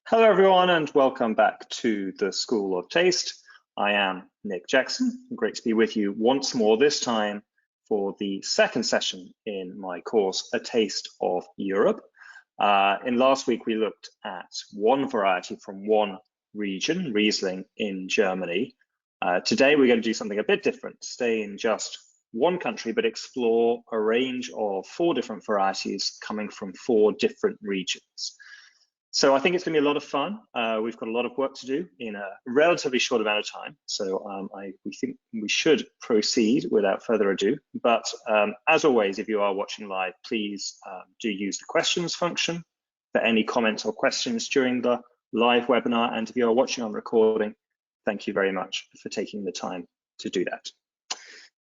Hello everyone and welcome back to the School of Taste. I am Nick Jackson. Great to be with you once more, this time for the second session in my course, A Taste of Europe. In last week, we looked at one variety from one region, Riesling in Germany. Today, we're going to do something a bit different, stay in just one country, but explore a range of 4 different varieties coming from 4 different regions. So I think it's going to be a lot of fun. We've got a lot of work to do in a relatively short amount of time. So we think we should proceed without further ado. But as always, if you are watching live, please do use the questions function for any comments or questions during the live webinar. And if you are watching on recording, thank you very much for taking the time to do that.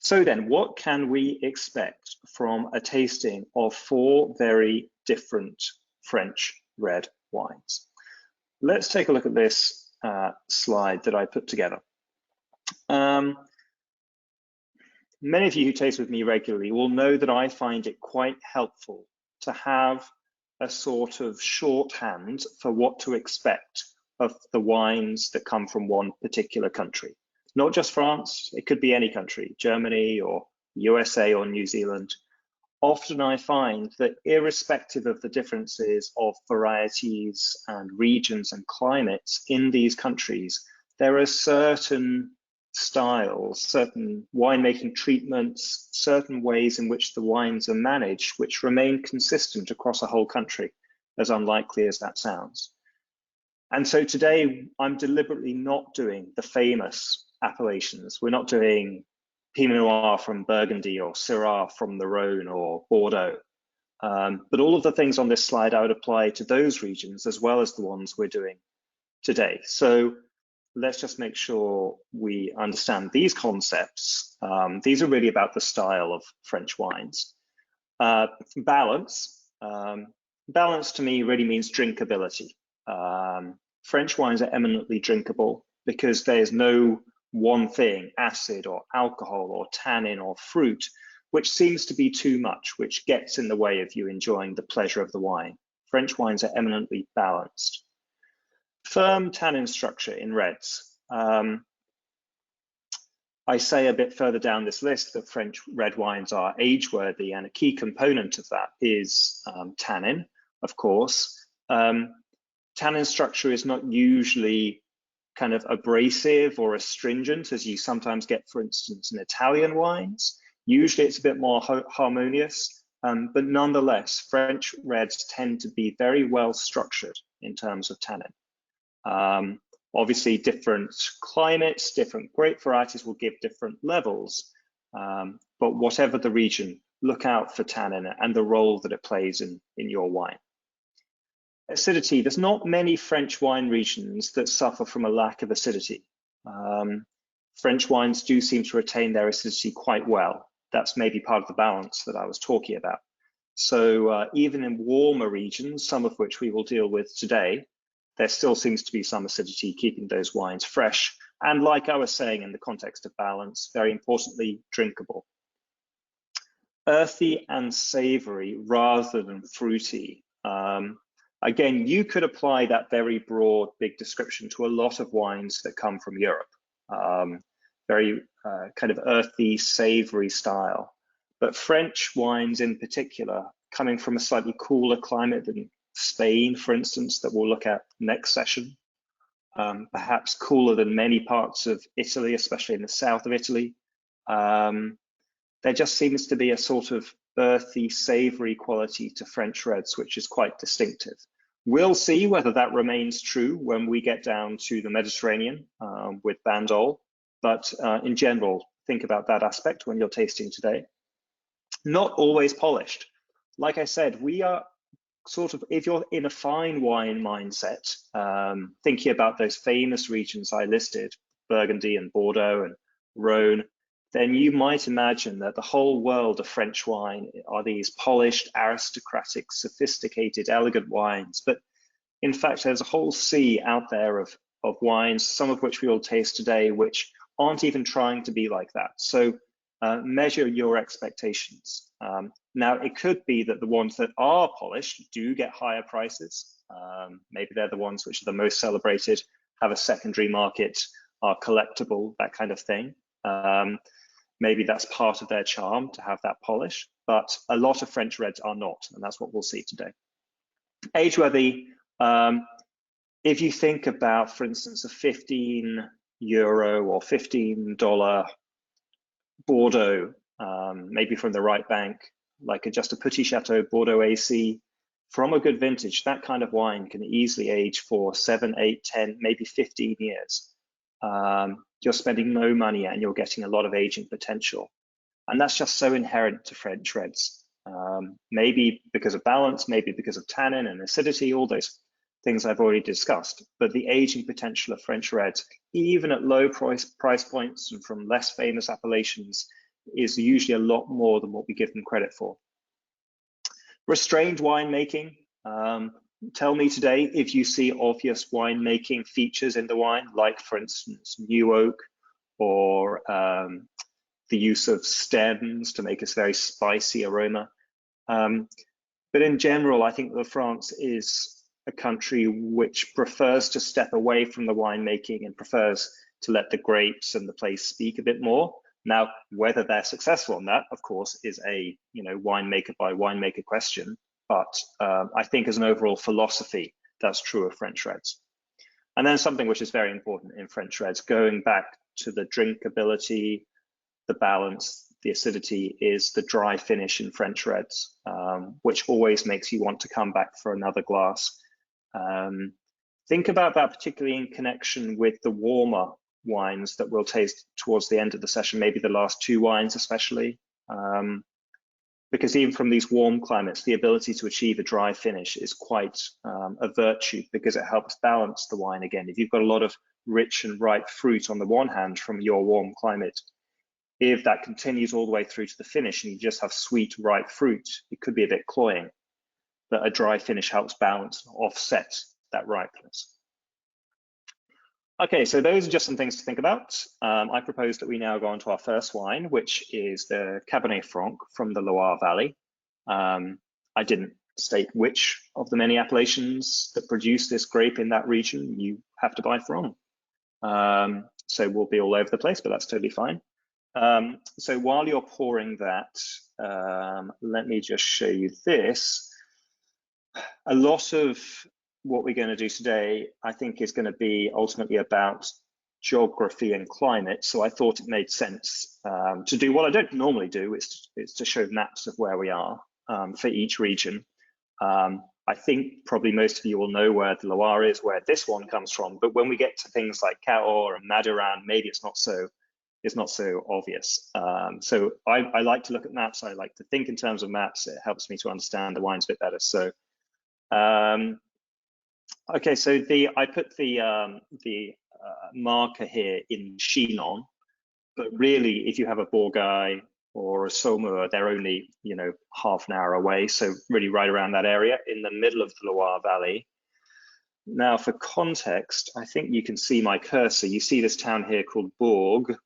So then, what can we expect from a tasting of 4 very different French red wines? Let's take a look at this slide that I put together. Many of you who taste with me regularly will know that I find it quite helpful to have a sort of shorthand for what to expect of the wines that come from one particular country. Not just France, it could be any country, Germany or USA or New Zealand. Often I find that irrespective of the differences of varieties and regions and climates in these countries, there are certain styles, certain winemaking treatments, certain ways in which the wines are managed, which remain consistent across a whole country, as unlikely as that sounds. And so today I'm deliberately not doing the famous appellations. We're not doing Pinot Noir from Burgundy or Syrah from the Rhone or Bordeaux. But all of the things on this slide I would apply to those regions as well as the ones we're doing today. So let's just make sure we understand these concepts. These are really about the style of French wines. Balance. Balance to me really means drinkability. French wines are eminently drinkable because there's no one thing, acid or alcohol or tannin or fruit, which seems to be too much, which gets in the way of you enjoying the pleasure of the wine. French wines are eminently balanced. Firm tannin structure in reds. I say a bit further down this list that French red wines are age-worthy, and a key component of that is tannin, of course. Tannin structure is not usually kind of abrasive or astringent as you sometimes get, for instance, in Italian wines. Usually it's a bit more harmonious, but nonetheless, French reds tend to be very well structured in terms of tannin. Obviously, different climates, different grape varieties will give different levels, but whatever the region, look out for tannin and the role that it plays in your wine. Acidity, there's not many French wine regions that suffer from a lack of acidity. French wines do seem to retain their acidity quite well. That's maybe part of the balance that I was talking about. So even in warmer regions, some of which we will deal with today, there still seems to be some acidity keeping those wines fresh. And like I was saying, in the context of balance, very importantly, drinkable. Earthy and savory rather than fruity. Again, you could apply that very broad, big description to a lot of wines that come from Europe. Very kind of earthy, savory style. But French wines in particular, coming from a slightly cooler climate than Spain, for instance, that we'll look at next session, perhaps cooler than many parts of Italy, especially in the south of Italy. There just seems to be a sort of earthy, savory quality to French reds, which is quite distinctive. We'll see whether that remains true when we get down to the Mediterranean with Bandol, but in general, think about that aspect when you're tasting today. Not always polished. Like I said, we are sort of, if you're in a fine wine mindset, thinking about those famous regions I listed, Burgundy and Bordeaux and Rhone, then you might imagine that the whole world of French wine are these polished, aristocratic, sophisticated, elegant wines. But in fact, there's a whole sea out there of wines, some of which we will taste today, which aren't even trying to be like that. So measure your expectations. Now, it could be that the ones that are polished do get higher prices. Maybe they're the ones which are the most celebrated, have a secondary market, are collectible, that kind of thing. Maybe that's part of their charm to have that polish, but a lot of French reds are not, and that's what we'll see today. Age-worthy, if you think about, for instance, a €15 or $15 Bordeaux, maybe from the right bank, like just a Petit Chateau Bordeaux AC, from a good vintage, that kind of wine can easily age for 7, 8, 10, maybe 15 years. You're spending no money and you're getting a lot of aging potential. And that's just so inherent to French reds. Maybe because of balance, maybe because of tannin and acidity, all those things I've already discussed. But the aging potential of French reds, even at low price points and from less famous appellations, is usually a lot more than what we give them credit for. Restrained winemaking. Tell me today if you see obvious winemaking features in the wine, like, for instance, new oak or the use of stems to make a very spicy aroma. But in general, I think that France is a country which prefers to step away from the winemaking and prefers to let the grapes and the place speak a bit more. Now, whether they're successful in that, of course, is a winemaker by winemaker question. But I think as an overall philosophy, that's true of French reds. And then something which is very important in French reds, going back to the drinkability, the balance, the acidity, is the dry finish in French reds, which always makes you want to come back for another glass. Think about that particularly in connection with the warmer wines that we'll taste towards the end of the session, maybe the last 2 wines especially. Because even from these warm climates, the ability to achieve a dry finish is quite a virtue, because it helps balance the wine again. If you've got a lot of rich and ripe fruit on the one hand from your warm climate, if that continues all the way through to the finish and you just have sweet, ripe fruit, it could be a bit cloying. But a dry finish helps balance and offset that ripeness. Okay, so those are just some things to think about. I propose that we now go on to our first wine, which is the Cabernet Franc from the Loire Valley. I didn't state which of the many appellations that produce this grape in that region you have to buy from. So we'll be all over the place, but that's totally fine. So while you're pouring that, let me just show you this. A lot of what we're going to do today, I think, is going to be ultimately about geography and climate. So I thought it made sense to do what I don't normally do, is to show maps of where we are for each region. I think probably most of you will know where the Loire is, where this one comes from. But when we get to things like Cahors and Madiran, maybe it's not so obvious. So I like to look at maps. I like to think in terms of maps. It helps me to understand the wines a bit better. So okay, so I put the marker here in Chinon, but really, if you have a Bourgogne or a Saumur, they're only half an hour away. So really, right around that area, in the middle of the Loire Valley. Now, for context, I think you can see my cursor. You see this town here called Bourg.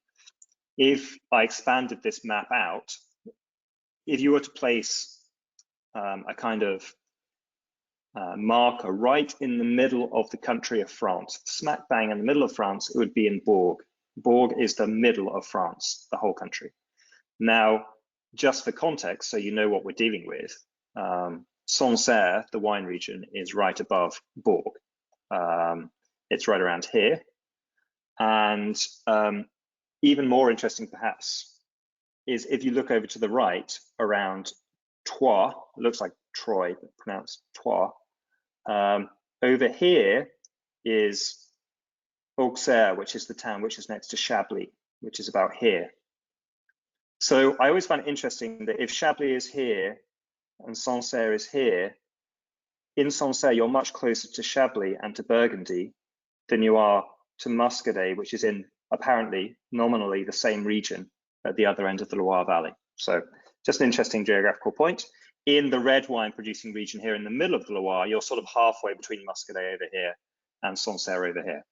If I expanded this map out, if you were to place a kind of marker right in the middle of the country of France, smack bang in the middle of France, it would be in Bourg. Bourg is the middle of France, the whole country. Now, just for context, so you know what we're dealing with, Sancerre, the wine region, is right above Bourg. It's right around here. And even more interesting, perhaps, is if you look over to the right around Troyes, it looks like Troy, but pronounced Troyes. Over here is Auxerre, which is the town which is next to Chablis, which is about here. So I always find it interesting that if Chablis is here and Sancerre is here, in Sancerre you're much closer to Chablis and to Burgundy than you are to Muscadet, which is in apparently nominally the same region at the other end of the Loire Valley. So just an interesting geographical point. In the red wine producing region here in the middle of the Loire, you're sort of halfway between Muscadet over here and Sancerre over here.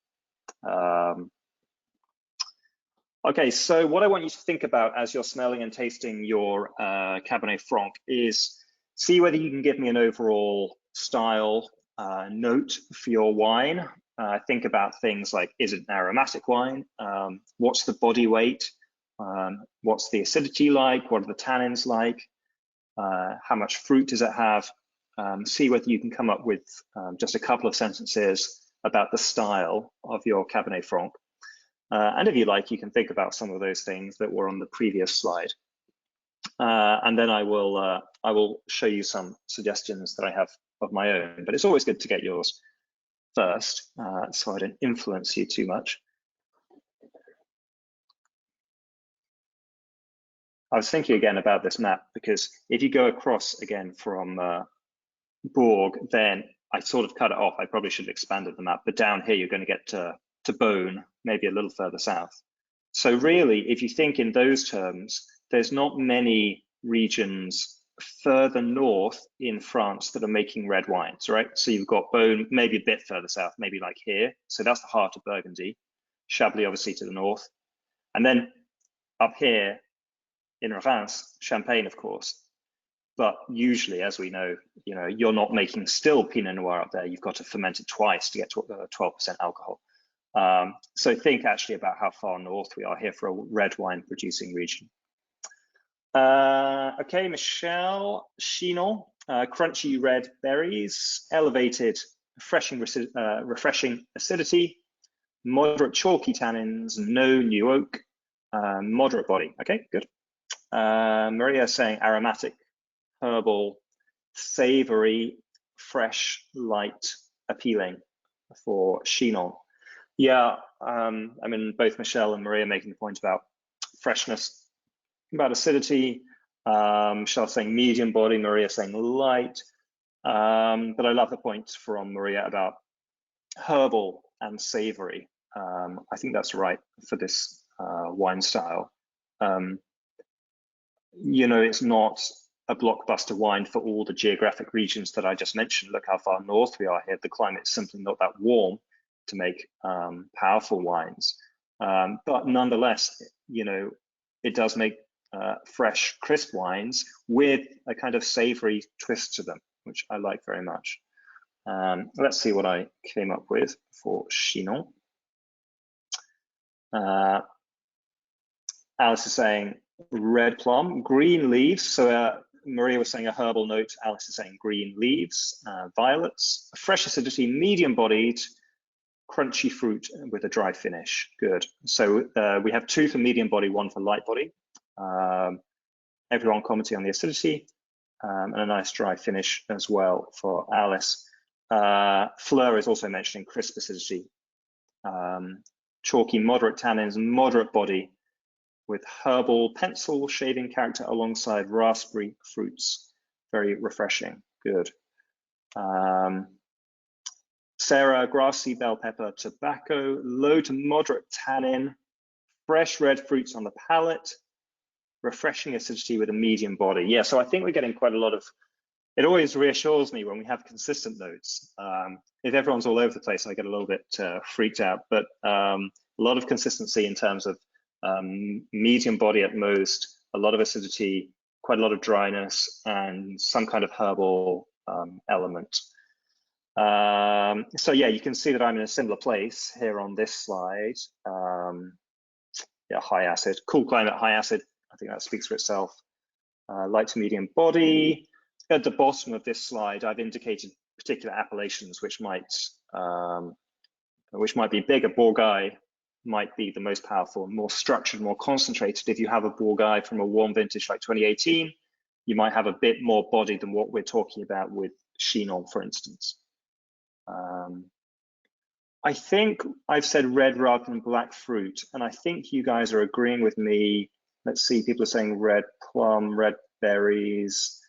Okay, so what I want you to think about as you're smelling and tasting your Cabernet Franc is see whether you can give me an overall style note for your wine. Think about things like, is it an aromatic wine? What's the body weight? What's the acidity like? What are the tannins like? How much fruit does it have? See whether you can come up with just a couple of sentences about the style of your Cabernet Franc. And if you like, you can think about some of those things that were on the previous slide. And then I will show you some suggestions that I have of my own, but it's always good to get yours first, so I don't influence you too much. I was thinking again about this map, because if you go across again from Bourg, then I sort of cut it off. I probably should have expanded the map, but down here you're going to get to Beaune, maybe a little further south. So really, if you think in those terms, there's not many regions further north in France that are making red wines, right? So you've got Beaune, maybe a bit further south, maybe like here. So that's the heart of Burgundy. Chablis, obviously, to the north. And then up here in Reims, Champagne, of course. But usually, as we know, you're not making still Pinot Noir up there. You've got to ferment it twice to get to 12% alcohol. So think actually about how far north we are here for a red wine producing region. Okay, Michelle, Chinon, crunchy red berries, elevated, refreshing acidity, moderate chalky tannins, no new oak, moderate body. Okay, good. Maria saying aromatic, herbal, savory, fresh, light, appealing for Chinon. Yeah, I mean, both Michelle and Maria making the point about freshness, about acidity. Michelle saying medium body, Maria saying light. But I love the point from Maria about herbal and savory. I think that's right for this wine style. It's not a blockbuster wine for all the geographic regions that I just mentioned. Look how far north we are here. The climate's simply not that warm to make powerful wines. But nonetheless, it does make fresh, crisp wines with a kind of savory twist to them, which I like very much. Let's see what I came up with for Chinon. Alice is saying red plum, green leaves. So Maria was saying a herbal note. Alice is saying green leaves, violets, fresh acidity, medium bodied, crunchy fruit with a dry finish. Good. So we have 2 for medium body, 1 for light body. Everyone commenting on the acidity, and a nice dry finish as well for Alice. Fleur is also mentioning crisp acidity, chalky, moderate tannins, moderate body, with herbal pencil shaving character alongside raspberry fruits. Very refreshing. Good. Sarah, grassy, bell pepper, tobacco, low to moderate tannin, fresh red fruits on the palate, refreshing acidity with a medium body. Yeah, so I think we're getting quite a lot of, it always reassures me when we have consistent notes. If everyone's all over the place, I get a little bit freaked out, but a lot of consistency in terms of medium body at most, a lot of acidity, quite a lot of dryness, and some kind of herbal element. So yeah, you can see that I'm in a similar place here on this slide. Yeah, high acid, cool climate, high acid. I think that speaks for itself. Light to medium body. At the bottom of this slide, I've indicated particular appellations which might be bigger. Bourgogne might be the most powerful, more structured, more concentrated. If you have a Bourgogne from a warm vintage like 2018, you might have a bit more body than what we're talking about with Chinon, for instance. I think I've said red rather than black fruit, and I think you guys are agreeing with me. Let's see, people are saying red plum, red berries.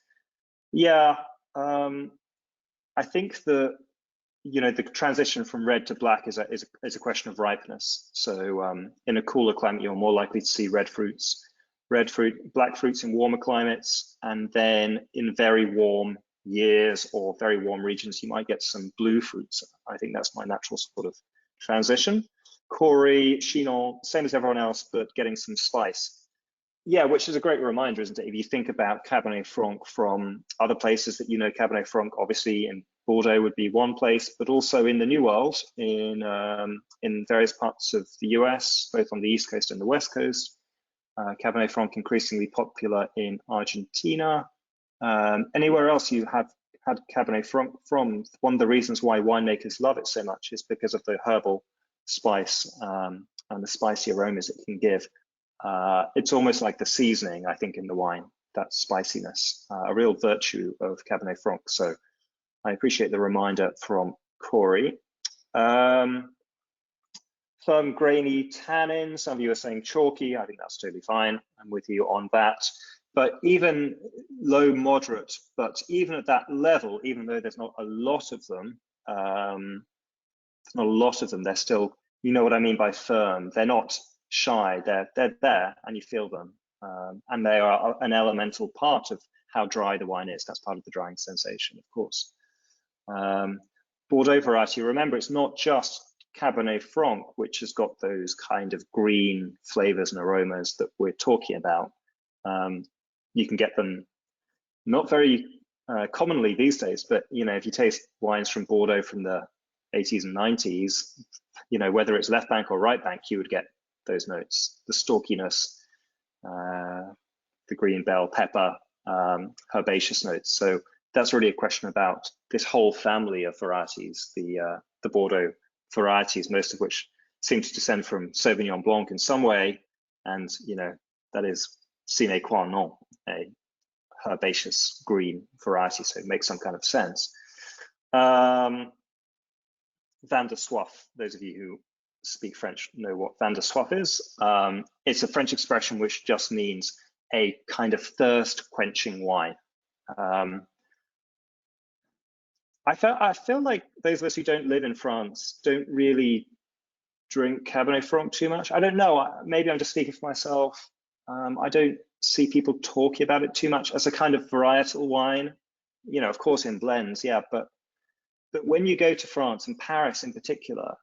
Yeah, I think the transition from red to black is a question of ripeness. So in a cooler climate, you're more likely to see red fruit, black fruits in warmer climates, and then in very warm years or very warm regions, you might get some blue fruits. I think that's my natural sort of transition. Corey, Chinon, same as everyone else, but getting some spice. Yeah, which is a great reminder, isn't it? If you think about Cabernet Franc from other places that you know, Cabernet Franc obviously in Bordeaux would be one place, but also in the New World, in various parts of the US, both on the East Coast and the West Coast. Cabernet Franc increasingly popular in Argentina. Anywhere else you have had Cabernet Franc from, one of the reasons why winemakers love it so much is because of the herbal spice and the spicy aromas it can give. It's almost like the seasoning, I think, in the wine, that spiciness, a real virtue of Cabernet Franc. So I appreciate the reminder from Corey. Firm, grainy tannin. Some of you are saying chalky. I think that's totally fine. I'm with you on that. But even low, moderate, but even at that level, even though there's not a lot of them, they're still, you know what I mean by firm. They're not shy, they're there and you feel them. And they are an elemental part of how dry the wine is. That's part of the drying sensation, of course. Bordeaux variety, remember, it's not just Cabernet Franc, which has got those kind of green flavors and aromas that we're talking about. You can get them not very commonly these days, but you know, if you taste wines from Bordeaux from the 80s and 90s, you know, whether it's left bank or right bank, you would get those notes, the stalkiness, the green bell pepper, herbaceous notes. So that's really a question about this whole family of varieties, the Bordeaux varieties, most of which seem to descend from Sauvignon Blanc in some way, and you know, that is sine qua non, a herbaceous green variety, so it makes some kind of sense. Vin de soif, those of you who speak French know what vin de soif is. It's a French expression which just means a kind of thirst quenching wine. I feel like those of us who don't live in France don't really drink Cabernet Franc too much. I don't know, maybe I'm just speaking for myself. I don't see people talking about it too much as a kind of varietal wine. You know, of course in blends, yeah, but when you go to France, and Paris in particular,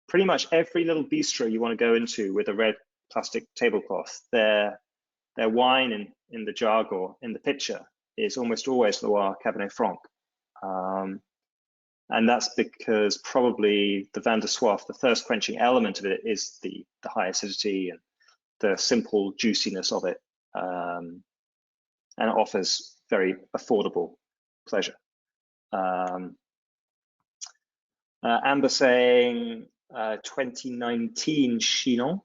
pretty much every little bistro you want to go into with a red plastic tablecloth, their wine in the jug or in the pitcher is almost always Loire Cabernet Franc. And that's because probably the vin de soif, the thirst quenching element of it, is the high acidity and the simple juiciness of it, and it offers very affordable pleasure. Amber saying 2019 Chinon.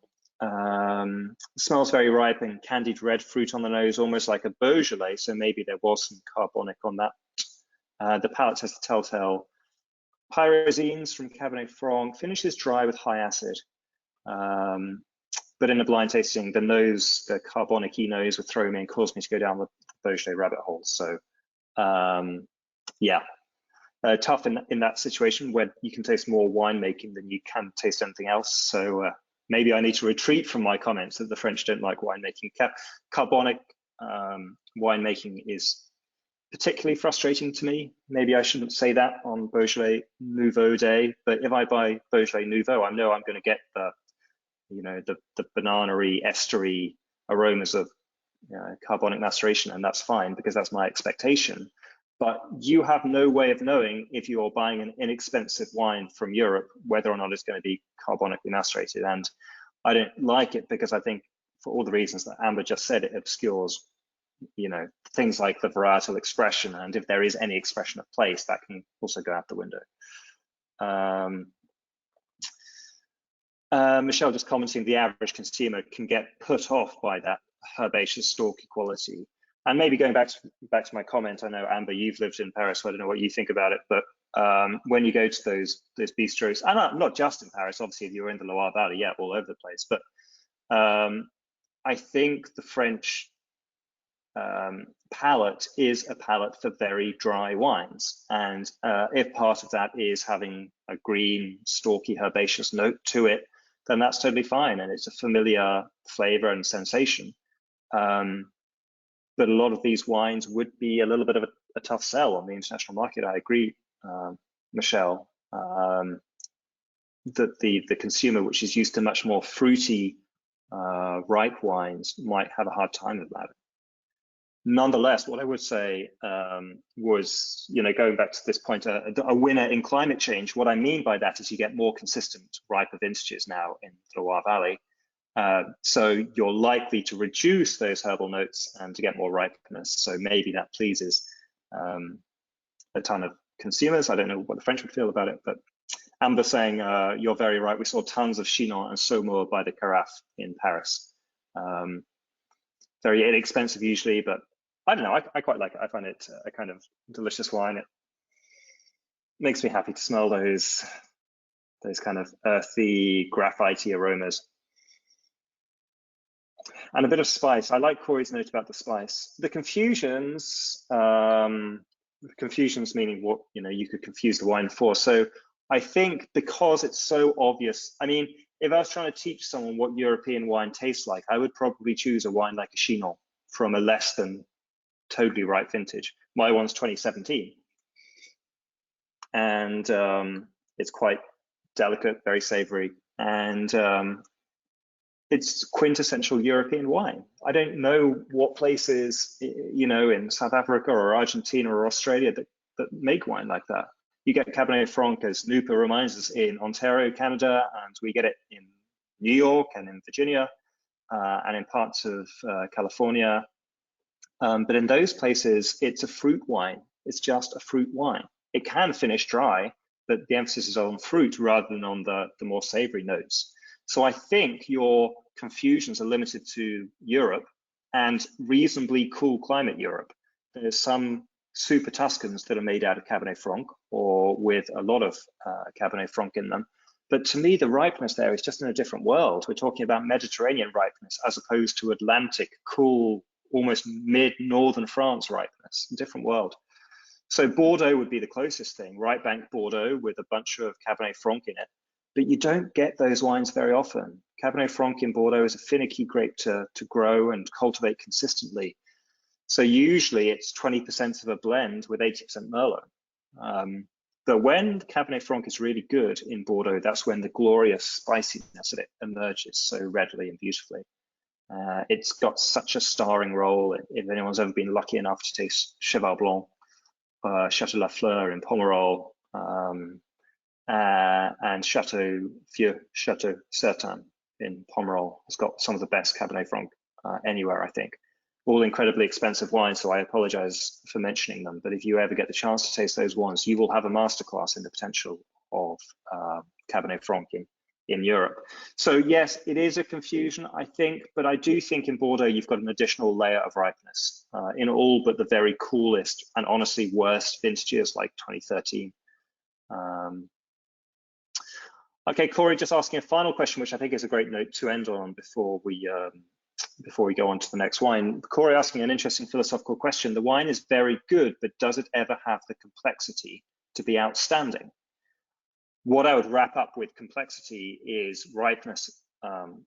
Smells very ripe and candied red fruit on the nose, almost like a Beaujolais, so maybe there was some carbonic on that. The palate has the telltale pyrazines from Cabernet Franc, finishes dry with high acid. But in a blind tasting, the nose, the carbonic-y nose would throw me and cause me to go down the Beaujolais rabbit hole. So yeah, tough in that situation where you can taste more winemaking than you can taste anything else. So maybe I need to retreat from my comments that the French don't like winemaking. Carbonic winemaking is particularly frustrating to me. Maybe I shouldn't say that on Beaujolais Nouveau Day, but if I buy Beaujolais Nouveau, I know I'm going to get the, you know, the banana-y, estery aromas of carbonic maceration, and that's fine because that's my expectation. But you have no way of knowing if you're buying an inexpensive wine from Europe whether or not it's going to be carbonically macerated. And I don't like it because I think, for all the reasons that Amber just said, it obscures, you know, things like the varietal expression, and if there is any expression of place, that can also go out the window. Michelle just commenting, the average consumer can get put off by that herbaceous stalky quality. And maybe going back to my comment, I know Amber, you've lived in Paris, so I don't know what you think about it, but when you go to those bistros, and not just in Paris, obviously if you're in the Loire Valley, yeah, all over the place, but I think the French palate is a palate for very dry wines, and if part of that is having a green, stalky, herbaceous note to it, then that's totally fine, and it's a familiar flavor and sensation. But a lot of these wines would be a little bit of a tough sell on the international market. I agree, Michelle. that the consumer, which is used to much more fruity, ripe wines, might have a hard time about it. Nonetheless, what I would say was, going back to this point, a winner in climate change. What I mean by that is you get more consistent, riper vintages now in the Loire Valley. So you're likely to reduce those herbal notes and to get more ripeness. So maybe that pleases a ton of consumers. I don't know what the French would feel about it, but Amber saying, you're very right. We saw tons of Chinon and Saumur by the carafe in Paris. Very inexpensive usually, but I don't know, I quite like it. I find it a kind of delicious wine. It makes me happy to smell those kind of earthy, graphitey aromas. And a bit of spice. I like Corey's note about the spice. The confusions meaning what, you could confuse the wine for. So I think because it's so obvious, I mean, if I was trying to teach someone what European wine tastes like, I would probably choose a wine like a Chinon from a less than totally ripe vintage. My one's 2017. And it's quite delicate, very savory. And it's quintessential European wine. I don't know what places, in South Africa or Argentina or Australia that make wine like that. You get Cabernet Franc, as Nupa reminds us, in Ontario, Canada, and we get it in New York and in Virginia and in parts of California. But in those places, it's a fruit wine. It's just a fruit wine. It can finish dry, but the emphasis is on fruit rather than on the more savory notes. So I think your confusions are limited to Europe and reasonably cool climate Europe. There's some super Tuscans that are made out of Cabernet Franc or with a lot of Cabernet Franc in them. But to me, the ripeness there is just in a different world. We're talking about Mediterranean ripeness as opposed to Atlantic, cool, almost mid-northern France ripeness, different world. So Bordeaux would be the closest thing, right bank Bordeaux with a bunch of Cabernet Franc in it. But you don't get those wines very often. Cabernet Franc in Bordeaux is a finicky grape to grow and cultivate consistently. So usually it's 20% of a blend with 80% Merlot. But when Cabernet Franc is really good in Bordeaux, that's when the glorious spiciness of it emerges so readily and beautifully. It's got such a starring role. If anyone's ever been lucky enough to taste Cheval Blanc, Chateau Lafleur in Pomerol, and Chateau Vieux, Chateau Certain in Pomerol has got some of the best Cabernet Franc anywhere, I think. All incredibly expensive wines, so I apologize for mentioning them. But if you ever get the chance to taste those wines, you will have a masterclass in the potential of Cabernet Franc in Europe. So yes, it is a confusion, I think, but I do think in Bordeaux you've got an additional layer of ripeness in all but the very coolest and honestly worst vintages like 2013. Okay, Corey, just asking a final question, which I think is a great note to end on before we go on to the next wine. Corey asking an interesting philosophical question. The wine is very good, but does it ever have the complexity to be outstanding? What I would wrap up with complexity is ripeness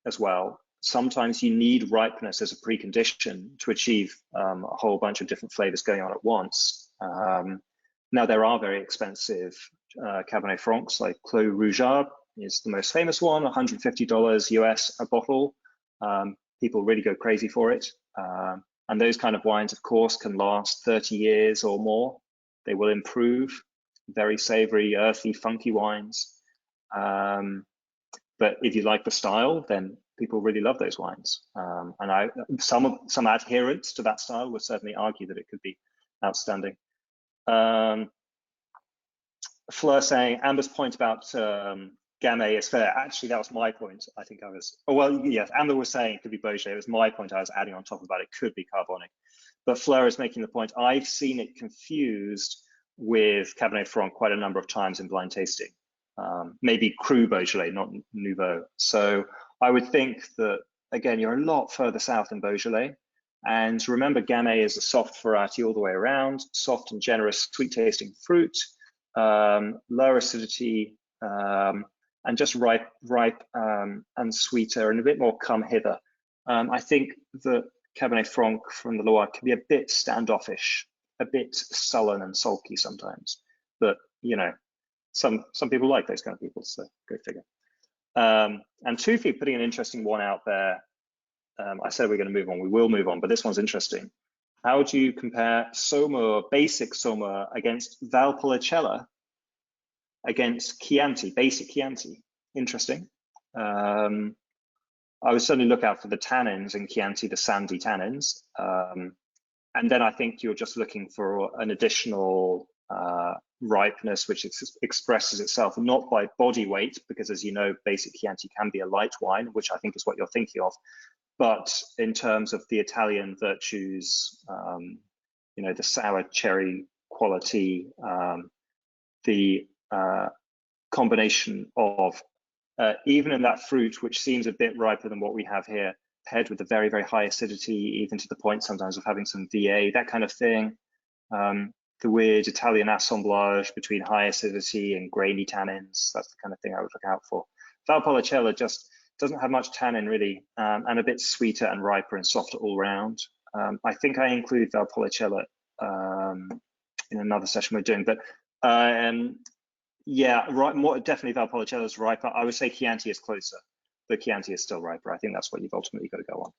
as well. Sometimes you need ripeness as a precondition to achieve a whole bunch of different flavors going on at once. Now, there are very expensive Cabernet Francs, like Clos Rougeard is the most famous one, $150 US a bottle. People really go crazy for it. And those kind of wines, of course, can last 30 years or more. They will improve. Very savory, earthy, funky wines. But if you like the style, then people really love those wines. And some adherents to that style would certainly argue that it could be outstanding. Fleur saying, Amber's point about Gamay is fair. Actually, that was my point. I think I was, oh, well, yes, Amber was saying it could be Beaujolais. It was my point I was adding on top about it could be carbonic. But Fleur is making the point, I've seen it confused with Cabernet Franc quite a number of times in blind tasting. Maybe Cru Beaujolais, not Nouveau. So I would think that, again, you're a lot further south in Beaujolais. And remember, Gamay is a soft variety all the way around, soft and generous, sweet tasting fruit, lower acidity, and just ripe and sweeter and a bit more come hither. I think that Cabernet Franc from the Loire can be a bit standoffish, a bit sullen and sulky sometimes. But, you know, some people like those kind of people, so go figure. And Tufi putting an interesting one out there. I said we're going to move on. We will move on, but this one's interesting. How do you compare Saumur, basic Saumur, against Valpolicella, against Chianti, basic Chianti? Interesting. I would certainly look out for the tannins in Chianti, the sandy tannins. And then I think you're just looking for an additional ripeness, which expresses itself not by body weight, because as you know, basic Chianti can be a light wine, which I think is what you're thinking of, but in terms of the Italian virtues, you know, the sour cherry quality, the combination of even in that fruit, which seems a bit riper than what we have here, paired with a very, very high acidity, even to the point sometimes of having some VA, that kind of thing. The weird Italian assemblage between high acidity and grainy tannins, that's the kind of thing I would look out for. Valpolicella just doesn't have much tannin really, and a bit sweeter and riper and softer all round. I think I include Valpolicella in another session we're doing, but yeah, right, more definitely Valpolicella is riper. I would say Chianti is closer, but Chianti is still riper. I think that's what you've ultimately got to go on.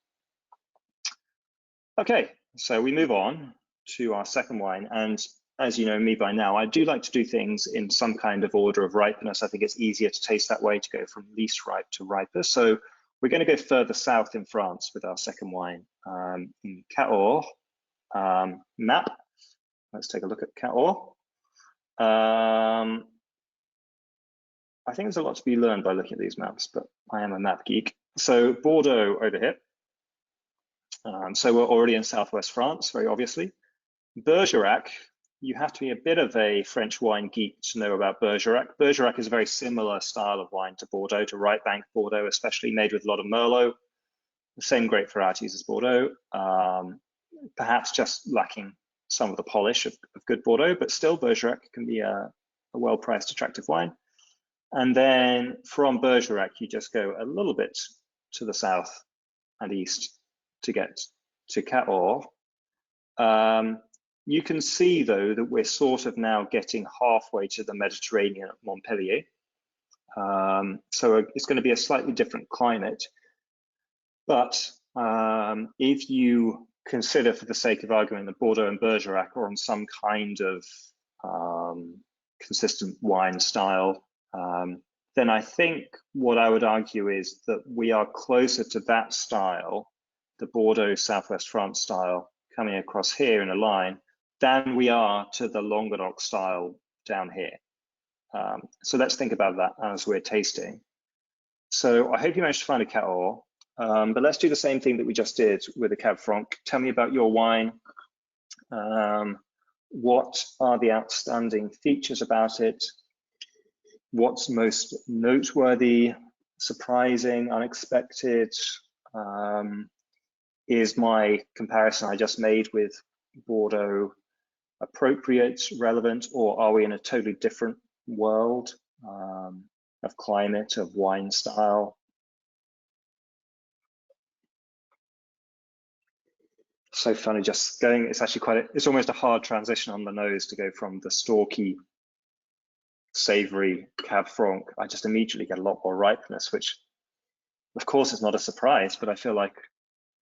Okay, so we move on to our second wine, and as you know me by now, I do like to do things in some kind of order of ripeness. I think it's easier to taste that way, to go from least ripe to riper. So we're going to go further south in France with our second wine, in Cahors map. Let's take a look at Cahors. I think there's a lot to be learned by looking at these maps, but I am a map geek. So Bordeaux over here. So we're already in southwest France, very obviously. Bergerac, you have to be a bit of a French wine geek to know about Bergerac. Bergerac is a very similar style of wine to Bordeaux, to right bank Bordeaux, especially made with a lot of Merlot. The same grape varieties as Bordeaux, perhaps just lacking some of the polish of good Bordeaux, but still Bergerac can be a well-priced, attractive wine. And then from Bergerac, you just go a little bit to the south and east to get to Cahors. You can see, though, that we're sort of now getting halfway to the Mediterranean at Montpellier. So it's going to be a slightly different climate. But if you consider, for the sake of argument, that Bordeaux and Bergerac are on some kind of consistent wine style, then I think what I would argue is that we are closer to that style, the Bordeaux Southwest France style, coming across here in a line, than we are to the Languedoc style down here. So let's think about that as we're tasting. So I hope you managed to find a Cahors, but let's do the same thing that we just did with the Cab Franc. Tell me about your wine. What are the outstanding features about it? What's most noteworthy, surprising, unexpected? Is my comparison I just made with Bordeaux appropriate, relevant, or are we in a totally different world of climate, of wine style? So funny, just going, it's actually it's almost a hard transition on the nose to go from the stalky, savory Cab Franc. I just immediately get a lot more ripeness, which of course is not a surprise, but I feel like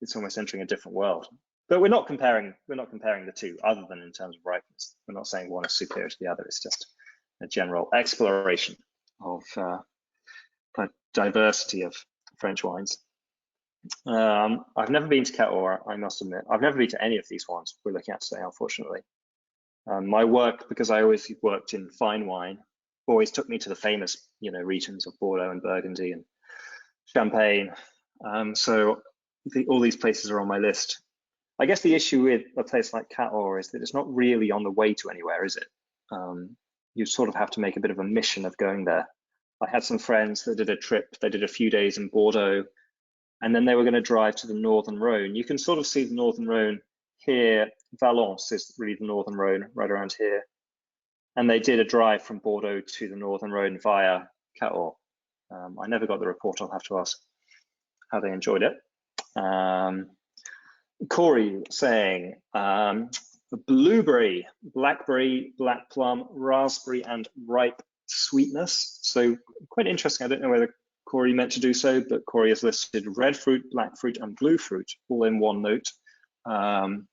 it's almost entering a different world. But we're not comparing the two, other than in terms of ripeness. We're not saying one is superior to the other. It's just a general exploration of the diversity of French wines. I've never been to Cahors, I must admit. I've never been to any of these wines we're looking at today, unfortunately. My work, because I always worked in fine wine, always took me to the famous, regions of Bordeaux and Burgundy and Champagne. So all these places are on my list. I guess the issue with a place like Cahors is that it's not really on the way to anywhere, is it? You sort of have to make a bit of a mission of going there. I had some friends that did a trip. They did a few days in Bordeaux, and then they were going to drive to the Northern Rhone. You can sort of see the Northern Rhone here. Valence is really the Northern Rhone, right around here. And they did a drive from Bordeaux to the Northern Rhone via Cahors. I never got the report. I'll have to ask how they enjoyed it. Corey saying blueberry, blackberry, black plum, raspberry, and ripe sweetness. So quite interesting. I don't know whether Corey meant to do so, but Corey has listed red fruit, black fruit, and blue fruit all in one note, and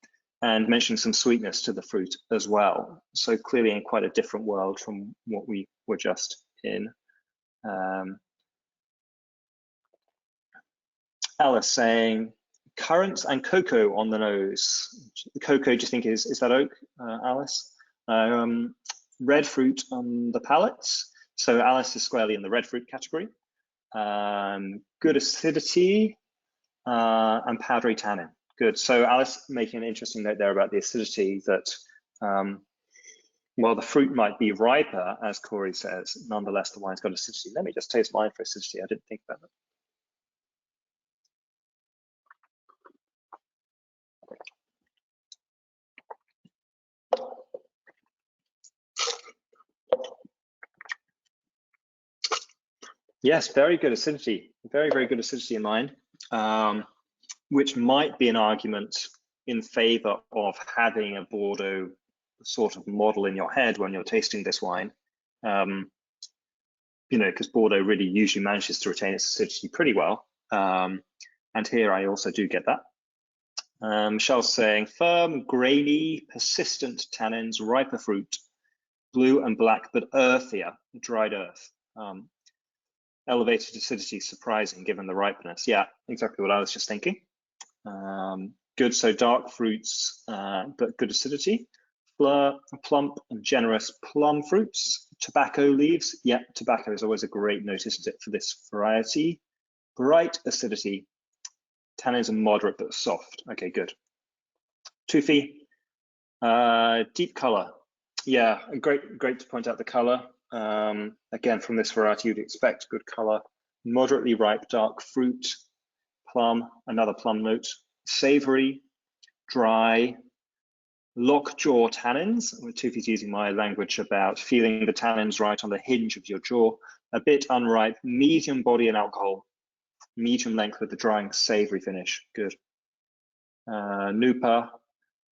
mentioning some sweetness to the fruit as well. So clearly in quite a different world from what we were just in. Alice saying, currants and cocoa on the nose. Cocoa, do you think is that oak, Alice? Red fruit on the palate. So Alice is squarely in the red fruit category. Good acidity and powdery tannin. Good. So Alice making an interesting note there about the acidity that while the fruit might be riper, as Corey says, nonetheless the wine's got acidity. Let me just taste mine for acidity. I didn't think about that. Yes, very good acidity. Very, very good acidity in mine, which might be an argument in favor of having a Bordeaux sort of model in your head when you're tasting this wine. You know, because Bordeaux really usually manages to retain its acidity pretty well. And here I also do get that. Michelle's saying, firm, grainy, persistent tannins, riper fruit, blue and black, but earthier, dried earth. Elevated acidity, surprising given the ripeness. Yeah, exactly what I was just thinking. Good, so dark fruits, but good acidity. Fleur, plump and generous plum fruits. Tobacco leaves. Yeah, tobacco is always a great note, isn't it, for this variety. Bright acidity. Tannins are moderate but soft. Okay, good. Toothy. Deep color. Yeah, great to point out the color. Again, from this variety, you'd expect good color. Moderately ripe, dark fruit. Plum, another plum note. Savory, dry, lockjaw tannins. Toothy's using my language about feeling the tannins right on the hinge of your jaw. A bit unripe, medium body and alcohol. Medium length with the drying savory finish. Good. Nupa,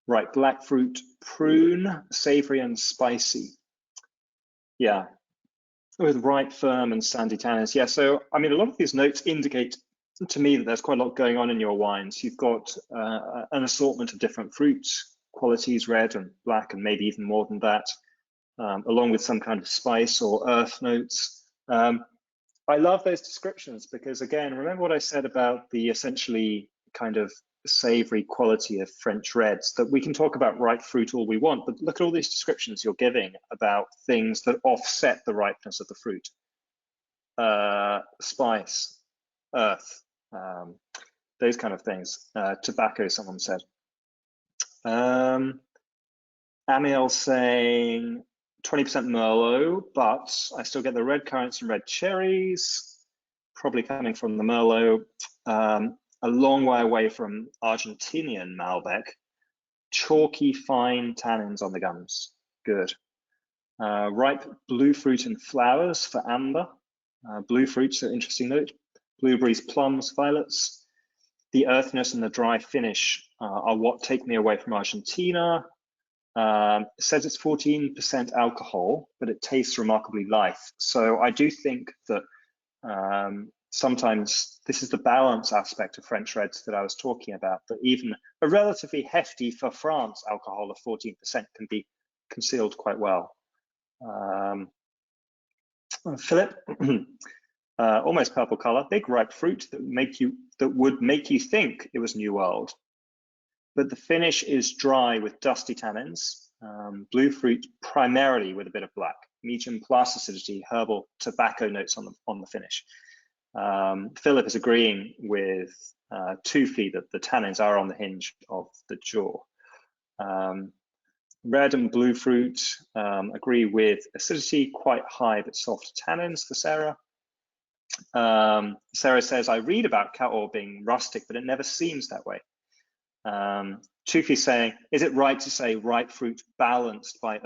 ripe black fruit, prune, savory and spicy. Yeah, with ripe, firm and sandy tannins. Yeah, so I mean, a lot of these notes indicate to me that there's quite a lot going on in your wines. You've got an assortment of different fruits, qualities, red and black, and maybe even more than that, along with some kind of spice or earth notes. I love those descriptions because, again, remember what I said about the essentially kind of savory quality of French reds, that we can talk about ripe fruit all we want, but look at all these descriptions you're giving about things that offset the ripeness of the fruit. Spice, earth, those kind of things. Tobacco, someone said. Amiel saying 20% Merlot, but I still get the red currants and red cherries, probably coming from the Merlot. A long way away from Argentinian Malbec. Chalky, fine tannins on the gums. Good. Ripe blue fruit and flowers for amber. Blue fruits, an interesting note. Blueberries, plums, violets. The earthiness and the dry finish are what take me away from Argentina. It says it's 14% alcohol, but it tastes remarkably light. So I do think that sometimes this is the balance aspect of French reds that I was talking about, that even a relatively hefty for France alcohol of 14% can be concealed quite well. Philip, almost purple color, big ripe fruit that would make you think it was New World, but the finish is dry with dusty tannins. Blue fruit primarily with a bit of black, medium plus acidity, herbal, tobacco notes on the finish. Philip is agreeing with Toofy that the tannins are on the hinge of the jaw. Red and blue fruit agree with acidity, quite high but soft tannins for Sarah. Sarah says, I read about Cahors being rustic, but it never seems that way. Toofy saying, is it right to say ripe fruit balanced by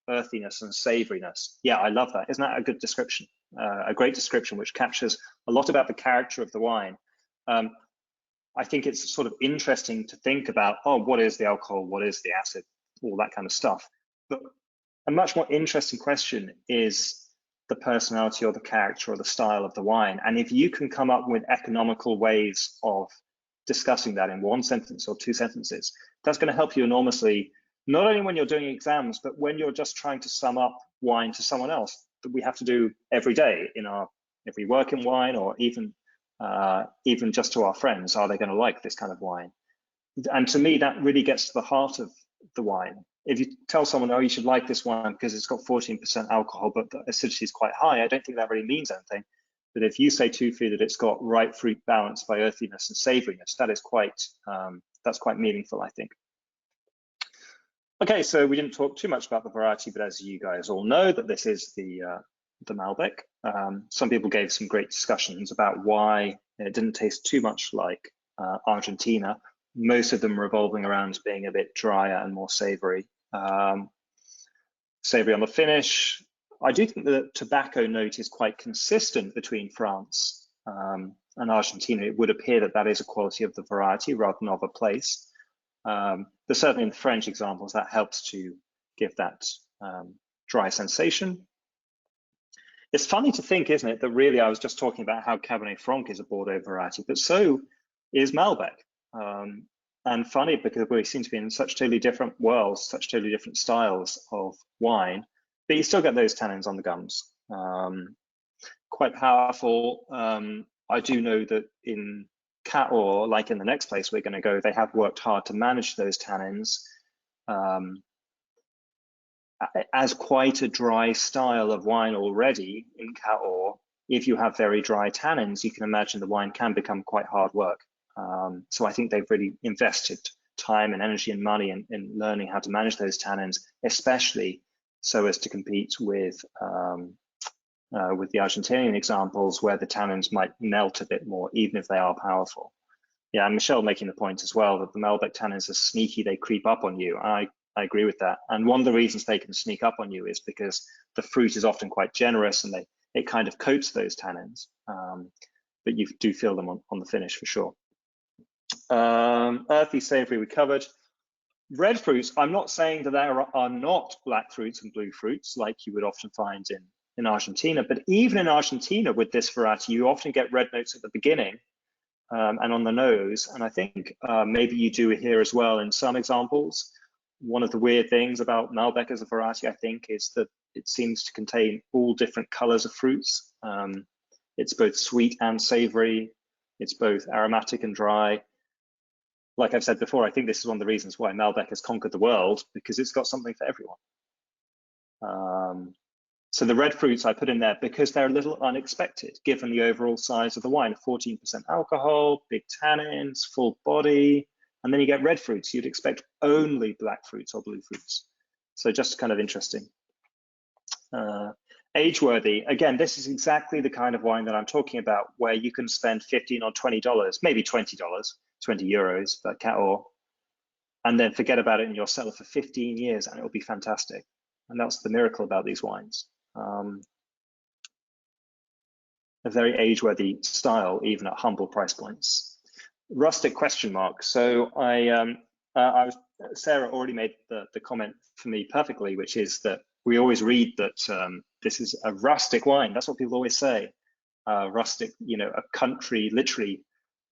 earthiness and savoriness? Yeah, I love that. Isn't that a good description? A great description which captures a lot about the character of the wine. I think it's sort of interesting to think about, oh, what is the alcohol? What is the acid? All that kind of stuff. But a much more interesting question is the personality or the character or the style of the wine. And if you can come up with economical ways of discussing that in one sentence or two sentences, that's going to help you enormously, not only when you're doing exams, but when you're just trying to sum up wine to someone else that we have to do every day if we work in wine, or even just to our friends. Are they going to like this kind of wine? And to me, that really gets to the heart of the wine. If you tell someone, oh, you should like this wine because it's got 14% alcohol, but the acidity is quite high, I don't think that really means anything. But if you say to food that it's got ripe fruit balanced by earthiness and savoriness, that is that's quite meaningful, I think. Okay, so we didn't talk too much about the variety, but as you guys all know, that this is the Malbec. Some people gave some great discussions about why it didn't taste too much like Argentina. Most of them revolving around being a bit drier and more savory. Savory on the finish. I do think the tobacco note is quite consistent between France and Argentina. It would appear that that is a quality of the variety rather than of a place. But certainly in the French examples, that helps to give that dry sensation. It's funny to think, isn't it, that really I was just talking about how Cabernet Franc is a Bordeaux variety, but so is Malbec. And funny because we seem to be in such totally different worlds, such totally different styles of wine, but you still get those tannins on the gums. Quite powerful. I do know that in Cahors, like in the next place we're going to go, they have worked hard to manage those tannins as quite a dry style of wine already in Cahors. If you have very dry tannins, you can imagine the wine can become quite hard work. So I think they've really invested time and energy and money in learning how to manage those tannins, especially so as to compete with the Argentinian examples where the tannins might melt a bit more, even if they are powerful. Yeah, and Michelle making the point as well that the Malbec tannins are sneaky, they creep up on you. I agree with that. And one of the reasons they can sneak up on you is because the fruit is often quite generous and it kind of coats those tannins, but you do feel them on the finish for sure. Earthy, savory, we covered. Red fruits, I'm not saying that there are not black fruits and blue fruits like you would often find in Argentina, but even in Argentina with this variety, you often get red notes at the beginning and on the nose. And I think maybe you do here as well in some examples. One of the weird things about Malbec as a variety, I think, is that it seems to contain all different colors of fruits. It's both sweet and savory. It's both aromatic and dry. Like I've said before, I think this is one of the reasons why Malbec has conquered the world, because it's got something for everyone. So the red fruits I put in there because they're a little unexpected, given the overall size of the wine, 14% alcohol, big tannins, full body, and then you get red fruits. You'd expect only black fruits or blue fruits. So just kind of interesting. Age-worthy, again, this is exactly the kind of wine that I'm talking about, where you can spend $15 or $20, maybe $20, 20 euros for Cahors, and then forget about it in your cellar for 15 years and it'll be fantastic. And that's the miracle about these wines. A very age-worthy style, even at humble price points. Rustic question mark. So Sarah already made the comment for me perfectly, which is that we always read that this is a rustic wine. That's what people always say. Rustic, a country, literally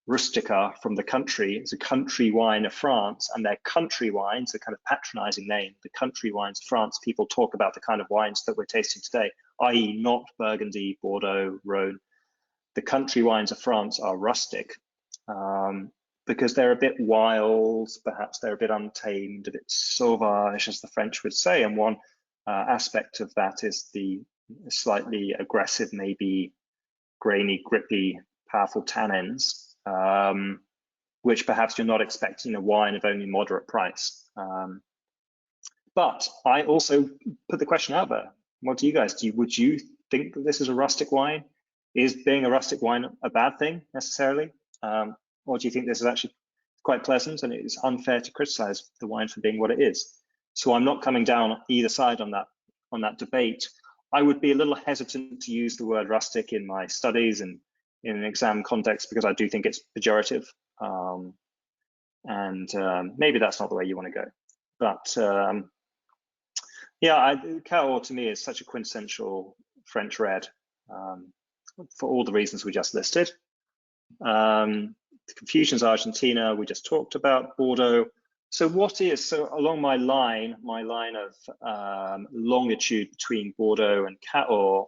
rustica from the country. It's a country wine of France, and their country wines, a kind of patronizing name, the country wines of France. People talk about the kind of wines that we're tasting today, i.e. not Burgundy, Bordeaux, Rhone. The country wines of France are rustic because they're a bit wild, perhaps they're a bit untamed, a bit sauvage, as the French would say. And one aspect of that is the slightly aggressive, maybe grainy, grippy, powerful tannins, which perhaps you're not expecting a wine of only moderate price. But I also put the question out there. What do you guys do? Would you think that this is a rustic wine? Is being a rustic wine a bad thing necessarily? Or do you think this is actually quite pleasant and it is unfair to criticize the wine for being what it is? So I'm not coming down either side on that debate. I would be a little hesitant to use the word rustic in my studies and in an exam context because I do think it's pejorative. Maybe that's not the way you want to go. But yeah, Cahors to me is such a quintessential French red, for all the reasons we just listed. The confusion's Argentina, we just talked about. Bordeaux. So what is, so along my line of longitude between Bordeaux and Cahors,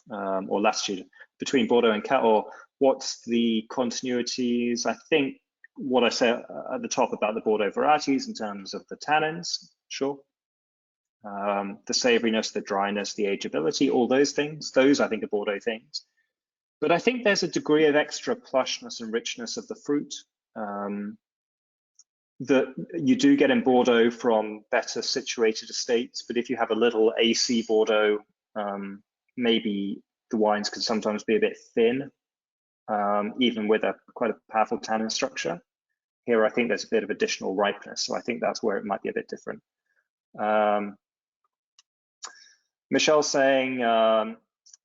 or latitude between Bordeaux and Cahors, what's the continuities? I think what I said at the top about the Bordeaux varieties in terms of the tannins, sure. The savoriness, the dryness, the ageability, all those things, those I think are Bordeaux things. But I think there's a degree of extra plushness and richness of the fruit that you do get in Bordeaux from better situated estates. But if you have a little AC Bordeaux, maybe the wines can sometimes be a bit thin, even with quite a powerful tannin structure. Here, I think there's a bit of additional ripeness, so I think that's where it might be a bit different. Michelle saying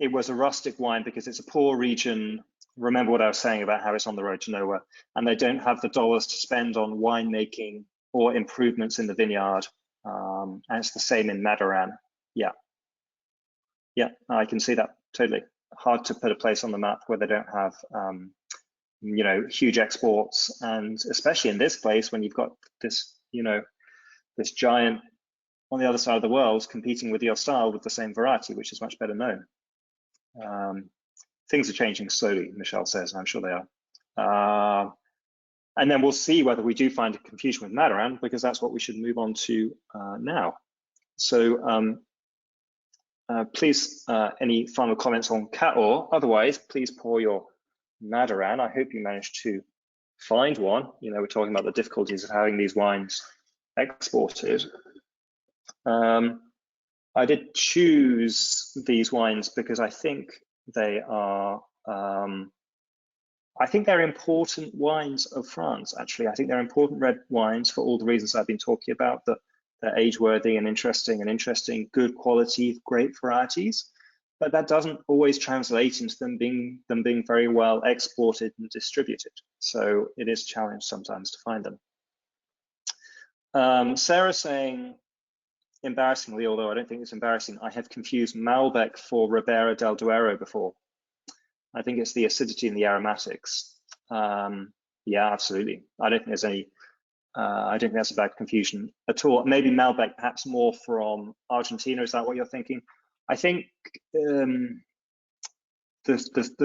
it was a rustic wine because it's a poor region. Remember what I was saying about how it's on the road to nowhere, and they don't have the dollars to spend on winemaking or improvements in the vineyard. And it's the same in Madiran. Yeah, I can see that totally. Hard to put a place on the map where they don't have, you know, huge exports, and especially in this place when you've got this, you know, this giant on the other side of the world competing with your style with the same variety, which is much better known. Things are changing slowly, Michelle says, and I'm sure they are. And then we'll see whether we do find a confusion with Madiran, because that's what we should move on to now. So please, any final comments on Cahors? Otherwise, please pour your Madiran. I hope you managed to find one. You know, we're talking about the difficulties of having these wines exported. I did choose these wines because I think they are, I think they're important wines of France, actually. I think they're important red wines for all the reasons I've been talking about, that they're age-worthy and interesting, good quality, great varieties. But that doesn't always translate into them being very well exported and distributed. So it is a challenge sometimes to find them. Sarah saying, embarrassingly, although I don't think it's embarrassing, I have confused Malbec for Ribera del Duero before. I think it's the acidity and the aromatics. Yeah, absolutely. I don't think there's any, I don't think that's a bad confusion at all. Maybe Malbec perhaps more from Argentina, is that what you're thinking? I think the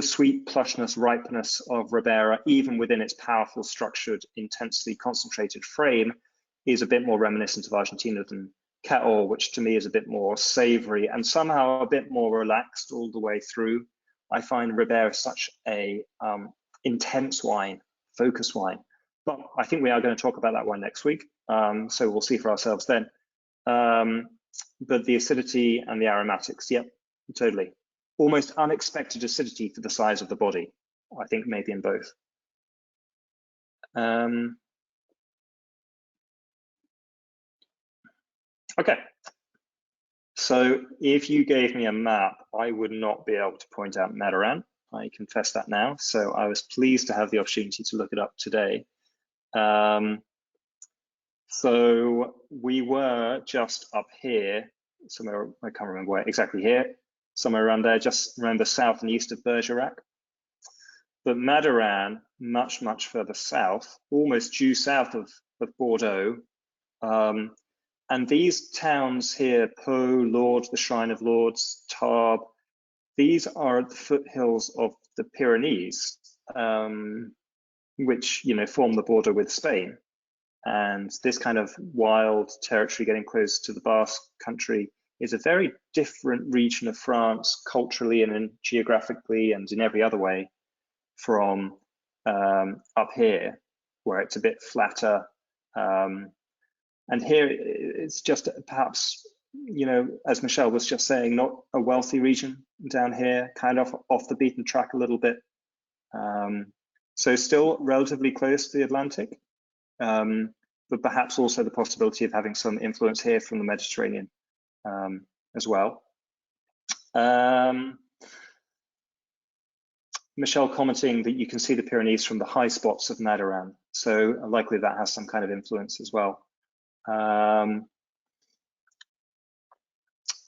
sweet plushness, ripeness of Ribera, even within its powerful, structured, intensely concentrated frame, is a bit more reminiscent of Argentina than Cahors, which to me is a bit more savory and somehow a bit more relaxed all the way through. I find Ribera such a intense wine, focused wine. But I think we are going to talk about that one next week, so we'll see for ourselves then. But the acidity and the aromatics, yep, totally. Almost unexpected acidity for the size of the body, I think maybe in both. Okay, so if you gave me a map, I would not be able to point out Madiran. I confess that now. So I was pleased to have the opportunity to look it up today. So we were just up here, somewhere, I can't remember where, exactly here, somewhere around there, just remember south and east of Bergerac. But Madiran, much, much further south, almost due south of Bordeaux. And these towns here, Pau, Lourdes, the Shrine of Lourdes, Tarbes, these are at the foothills of the Pyrenees, which, you know, form the border with Spain. And this kind of wild territory getting close to the Basque country is a very different region of France, culturally and geographically and in every other way, from up here, where it's a bit flatter. And here it's just perhaps, you know, as Michelle was just saying, not a wealthy region down here, kind of off the beaten track a little bit. So still relatively close to the Atlantic, but perhaps also the possibility of having some influence here from the Mediterranean as well. Michelle commenting that you can see the Pyrenees from the high spots of Madiran, so likely that has some kind of influence as well.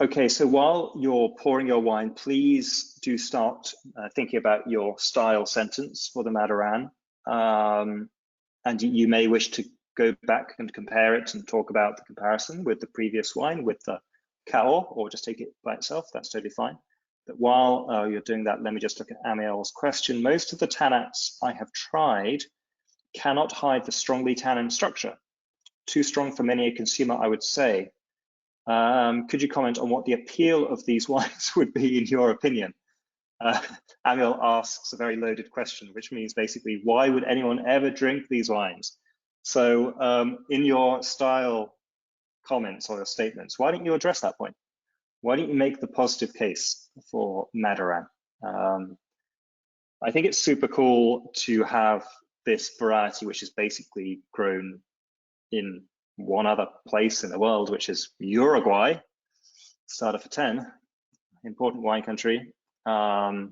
Okay, so while you're pouring your wine, please do start thinking about your style sentence for the Madiran. And you may wish to go back and compare it and talk about the comparison with the previous wine, with the Cahors, or just take it by itself. That's totally fine. But while you're doing that, let me just look at Amiel's question. Most of the tannats I have tried cannot hide the strongly tannin structure. Too strong for many a consumer, I would say. Could you comment on what the appeal of these wines would be in your opinion? Amiel asks a very loaded question, which means basically, why would anyone ever drink these wines? So in your style comments or your statements, why don't you address that point? Why don't you make the positive case for Madiran? I think it's super cool to have this variety, which is basically grown in one other place in the world, which is Uruguay, starter for 10, important wine country. Tufi,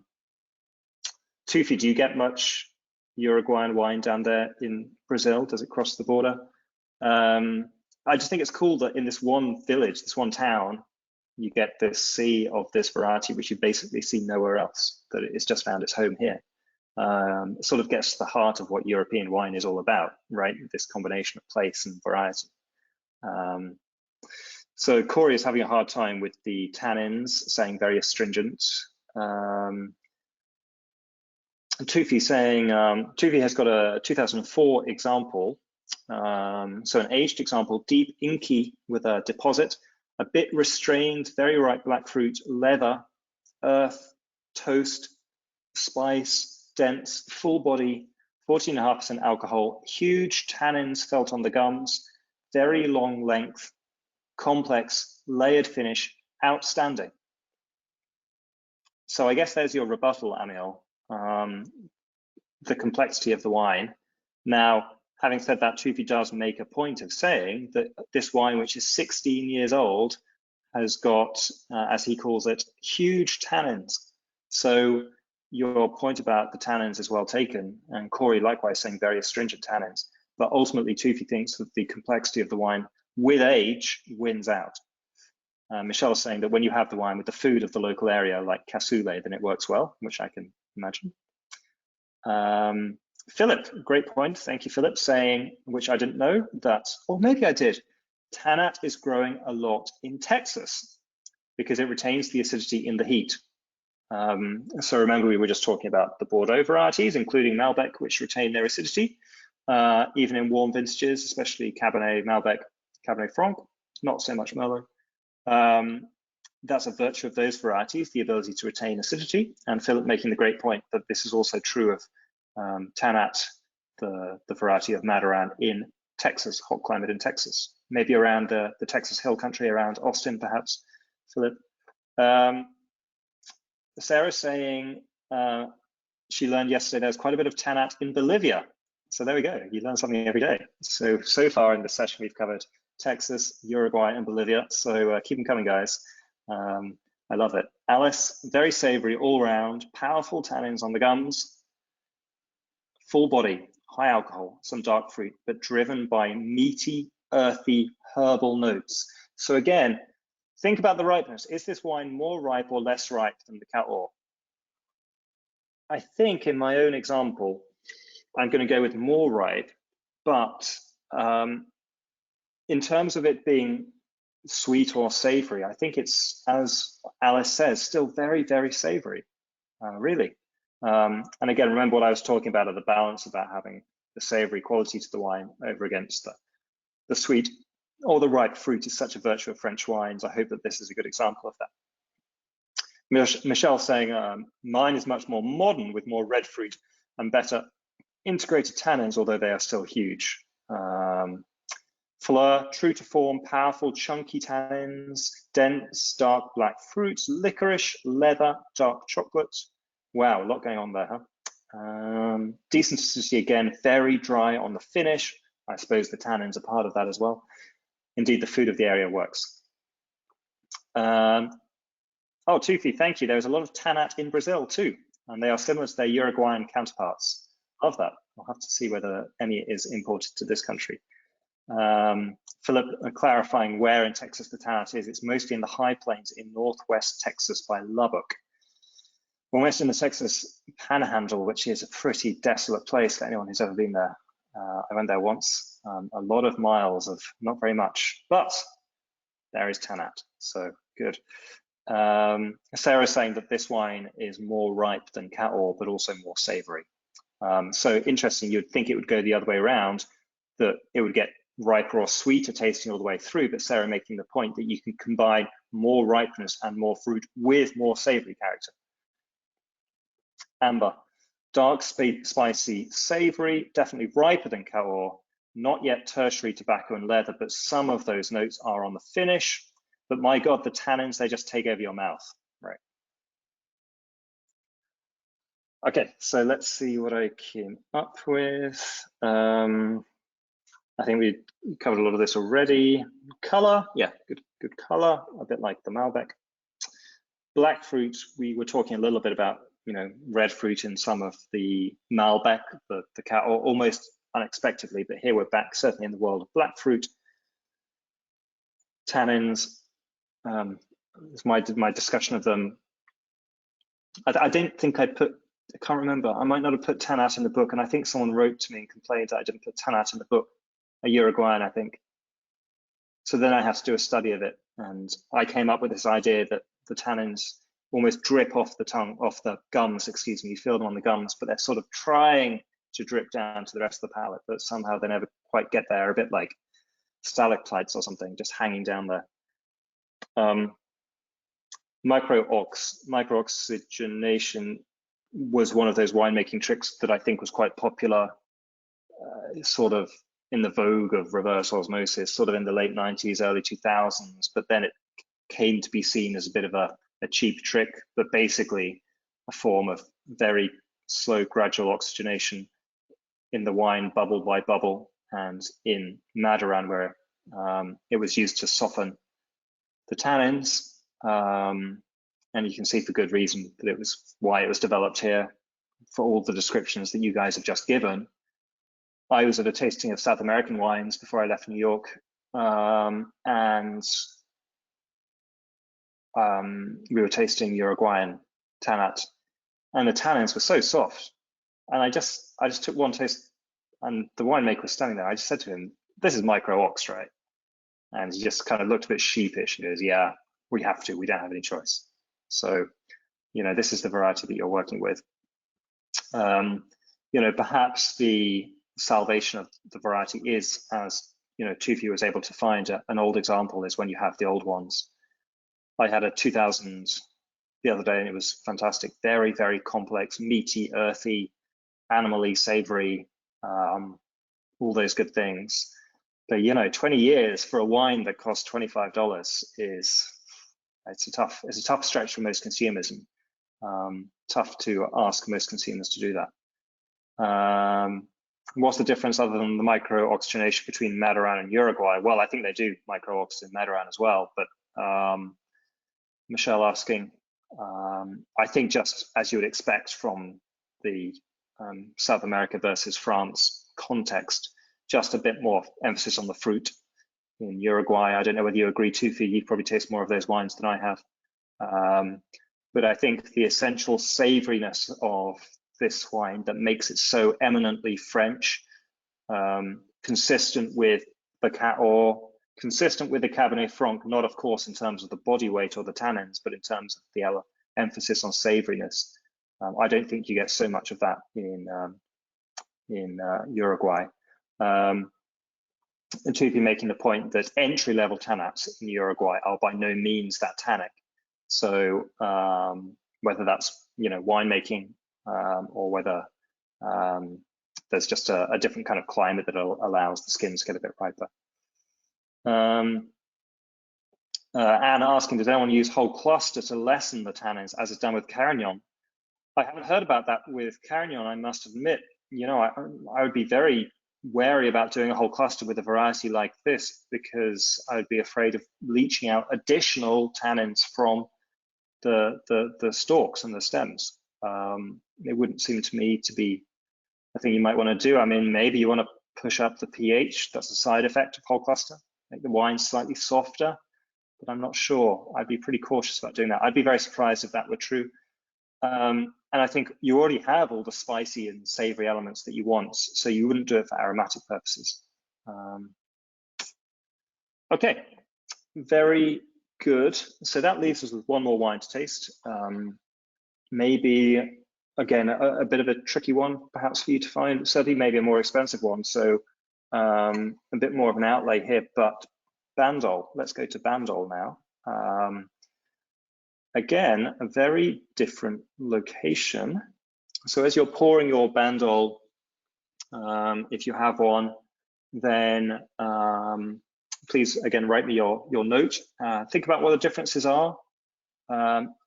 do you get much Uruguayan wine down there in Brazil? Does it cross the border? I just think it's cool that in this one village, this one town, you get this sea of this variety, which you basically see nowhere else, that it's just found its home here. It sort of gets to the heart of what European wine is all about, right? This combination of place and variety. So Corey is having a hard time with the tannins, saying very astringent. Tufi saying, Tufi has got a 2004 example. So an aged example, deep inky with a deposit, a bit restrained, very ripe black fruit, leather, earth, toast, spice, dense, full body, 14.5% alcohol, huge tannins felt on the gums, very long length, complex, layered finish, outstanding. So I guess there's your rebuttal, Amiel, the complexity of the wine. Now, having said that, Tufi does make a point of saying that this wine, which is 16 years old, has got, as he calls it, huge tannins. So your point about the tannins is well taken, and Corey likewise saying very astringent tannins. But ultimately, Tufi thinks that the complexity of the wine with age wins out. Michelle is saying that when you have the wine with the food of the local area, like cassoulet, then it works well, which I can imagine. Philip, great point. Thank you, Philip, saying, which I didn't know, that, or maybe I did, Tannat is growing a lot in Texas because it retains the acidity in the heat. So remember, we were just talking about the Bordeaux varieties, including Malbec, which retain their acidity, even in warm vintages, especially Cabernet, Malbec, Cabernet Franc, not so much Merlot. That's a virtue of those varieties, the ability to retain acidity. And Philip making the great point that this is also true of Tannat, the variety of Madiran in Texas, hot climate in Texas, maybe around the Texas Hill Country, around Austin, perhaps, Philip. Sarah's saying she learned yesterday there's quite a bit of Tannat in Bolivia. So there we go, you learn something every day. So far in the session, we've covered Texas, Uruguay, and Bolivia. So keep them coming, guys. I love it. Alice, very savory all round, powerful tannins on the gums, full body, high alcohol, some dark fruit, but driven by meaty, earthy, herbal notes. So again, think about the ripeness. Is this wine more ripe or less ripe than the Cahors? I think in my own example, I'm going to go with more ripe, but in terms of it being sweet or savory, I think it's, as Alice says, still very, very savory, really. And again, remember what I was talking about, the balance about having the savory quality to the wine over against the sweet or the ripe fruit is such a virtue of French wines. I hope that this is a good example of that. Michelle saying, mine is much more modern with more red fruit and better integrated tannins, although they are still huge. Fleur, true to form, powerful, chunky tannins, dense, dark black fruits, licorice, leather, dark chocolate. Wow, a lot going on there, huh? Decent acidity again, very dry on the finish. I suppose the tannins are part of that as well. Indeed, the food of the area works. Oh, Tufi, thank you. There's a lot of Tannat in Brazil too, and they are similar to their Uruguayan counterparts. Love that. I'll have to see whether any is imported to this country. Philip, clarifying where in Texas the tannat is, it's mostly in the high plains in northwest Texas by Lubbock. When we're in the Texas Panhandle, which is a pretty desolate place for anyone who's ever been there. I went there once, a lot of miles of not very much, but there is tannat, so good. Sarah's saying that this wine is more ripe than Cahors, but also more savory. So interesting, you'd think it would go the other way around, that it would get riper or sweeter tasting all the way through, but Sarah making the point that you can combine more ripeness and more fruit with more savory character. Amber, dark, spicy, savory, definitely riper than Cahors, not yet tertiary tobacco and leather, but some of those notes are on the finish. But my God, the tannins, they just take over your mouth, right? Okay, so let's see what I came up with. I think we covered a lot of this already. Color, yeah, good color, a bit like the Malbec. Black fruit, we were talking a little bit about, you know, red fruit in some of the Malbec, the Cahors, almost unexpectedly, but here we're back certainly in the world of black fruit. Tannins, my discussion of them. I don't think I can't remember. I might not have put tannat in the book, and I think someone wrote to me and complained that I didn't put tannat in the book. A Uruguayan, I think. So then I had to do a study of it, and I came up with this idea that the tannins almost drip off the tongue, off the gums, excuse me, you feel them on the gums, but they're sort of trying to drip down to the rest of the palate, but somehow they never quite get there, a bit like stalactites or something, just hanging down there. Microoxygenation was one of those winemaking tricks that I think was quite popular, sort of in the vogue of reverse osmosis, sort of in the late 90s, early 2000s, but then it came to be seen as a bit of a cheap trick, but basically a form of very slow, gradual oxygenation in the wine, bubble by bubble, and in Madiran, where it was used to soften the tannins. And you can see for good reason that it was why it was developed here, for all the descriptions that you guys have just given. I was at a tasting of South American wines before I left New York, and we were tasting Uruguayan tannat, and the tannins were so soft. And I just took one taste, and the winemaker was standing there. I just said to him, "This is micro ox, right?" And he just kind of looked a bit sheepish and goes, "Yeah, we have to. We don't have any choice." So, you know, this is the variety that you're working with. You know, perhaps the salvation of the variety is, as you know, Tufi was able to find an old example, is when you have the old ones. I had a 2000 the other day, and it was fantastic. Very, very complex, meaty, earthy, animally, savory, all those good things. But you know, 20 years for a wine that costs $25 it's a tough stretch for most consumers, and tough to ask most consumers to do that. What's the difference other than the micro oxygenation between Madiran and Uruguay? Well, I think they do micro ox in Madiran as well, but Michelle asking, I think just as you would expect from the South America versus France context, just a bit more emphasis on the fruit in Uruguay. I don't know whether you agree, Tufi, you probably taste more of those wines than I have. But I think the essential savoriness of this wine that makes it so eminently French, consistent with the Cahors, consistent with the Cabernet Franc, not of course in terms of the body weight or the tannins, but in terms of the emphasis on savoriness. I don't think you get so much of that in Uruguay. And Tupi making the point that entry-level tannats in Uruguay are by no means that tannic. So whether that's, you know, winemaking or whether there's just a different kind of climate that allows the skins to get a bit riper. Anne asking, does anyone use whole cluster to lessen the tannins as is done with Carignan? I haven't heard about that with Carignan, I must admit. You know, I would be very wary about doing a whole cluster with a variety like this, because I would be afraid of leaching out additional tannins from the stalks and the stems. It wouldn't seem to me to be a thing you might want to do. I mean, maybe you want to push up the pH. That's a side effect of whole cluster. make the wine slightly softer, but I'm not sure. I'd be pretty cautious about doing that. I'd be very surprised if that were true. And I think you already have all the spicy and savory elements that you want, so you wouldn't do it for aromatic purposes. Okay, very good. So that leaves us with one more wine to taste. Maybe, again, a bit of a tricky one perhaps for you to find, certainly maybe a more expensive one. So a bit more of an outlay here, but Bandol, let's go to Bandol now. Again, a very different location. So as you're pouring your Bandol, if you have one, then please, again, write me your note. Think about what the differences are,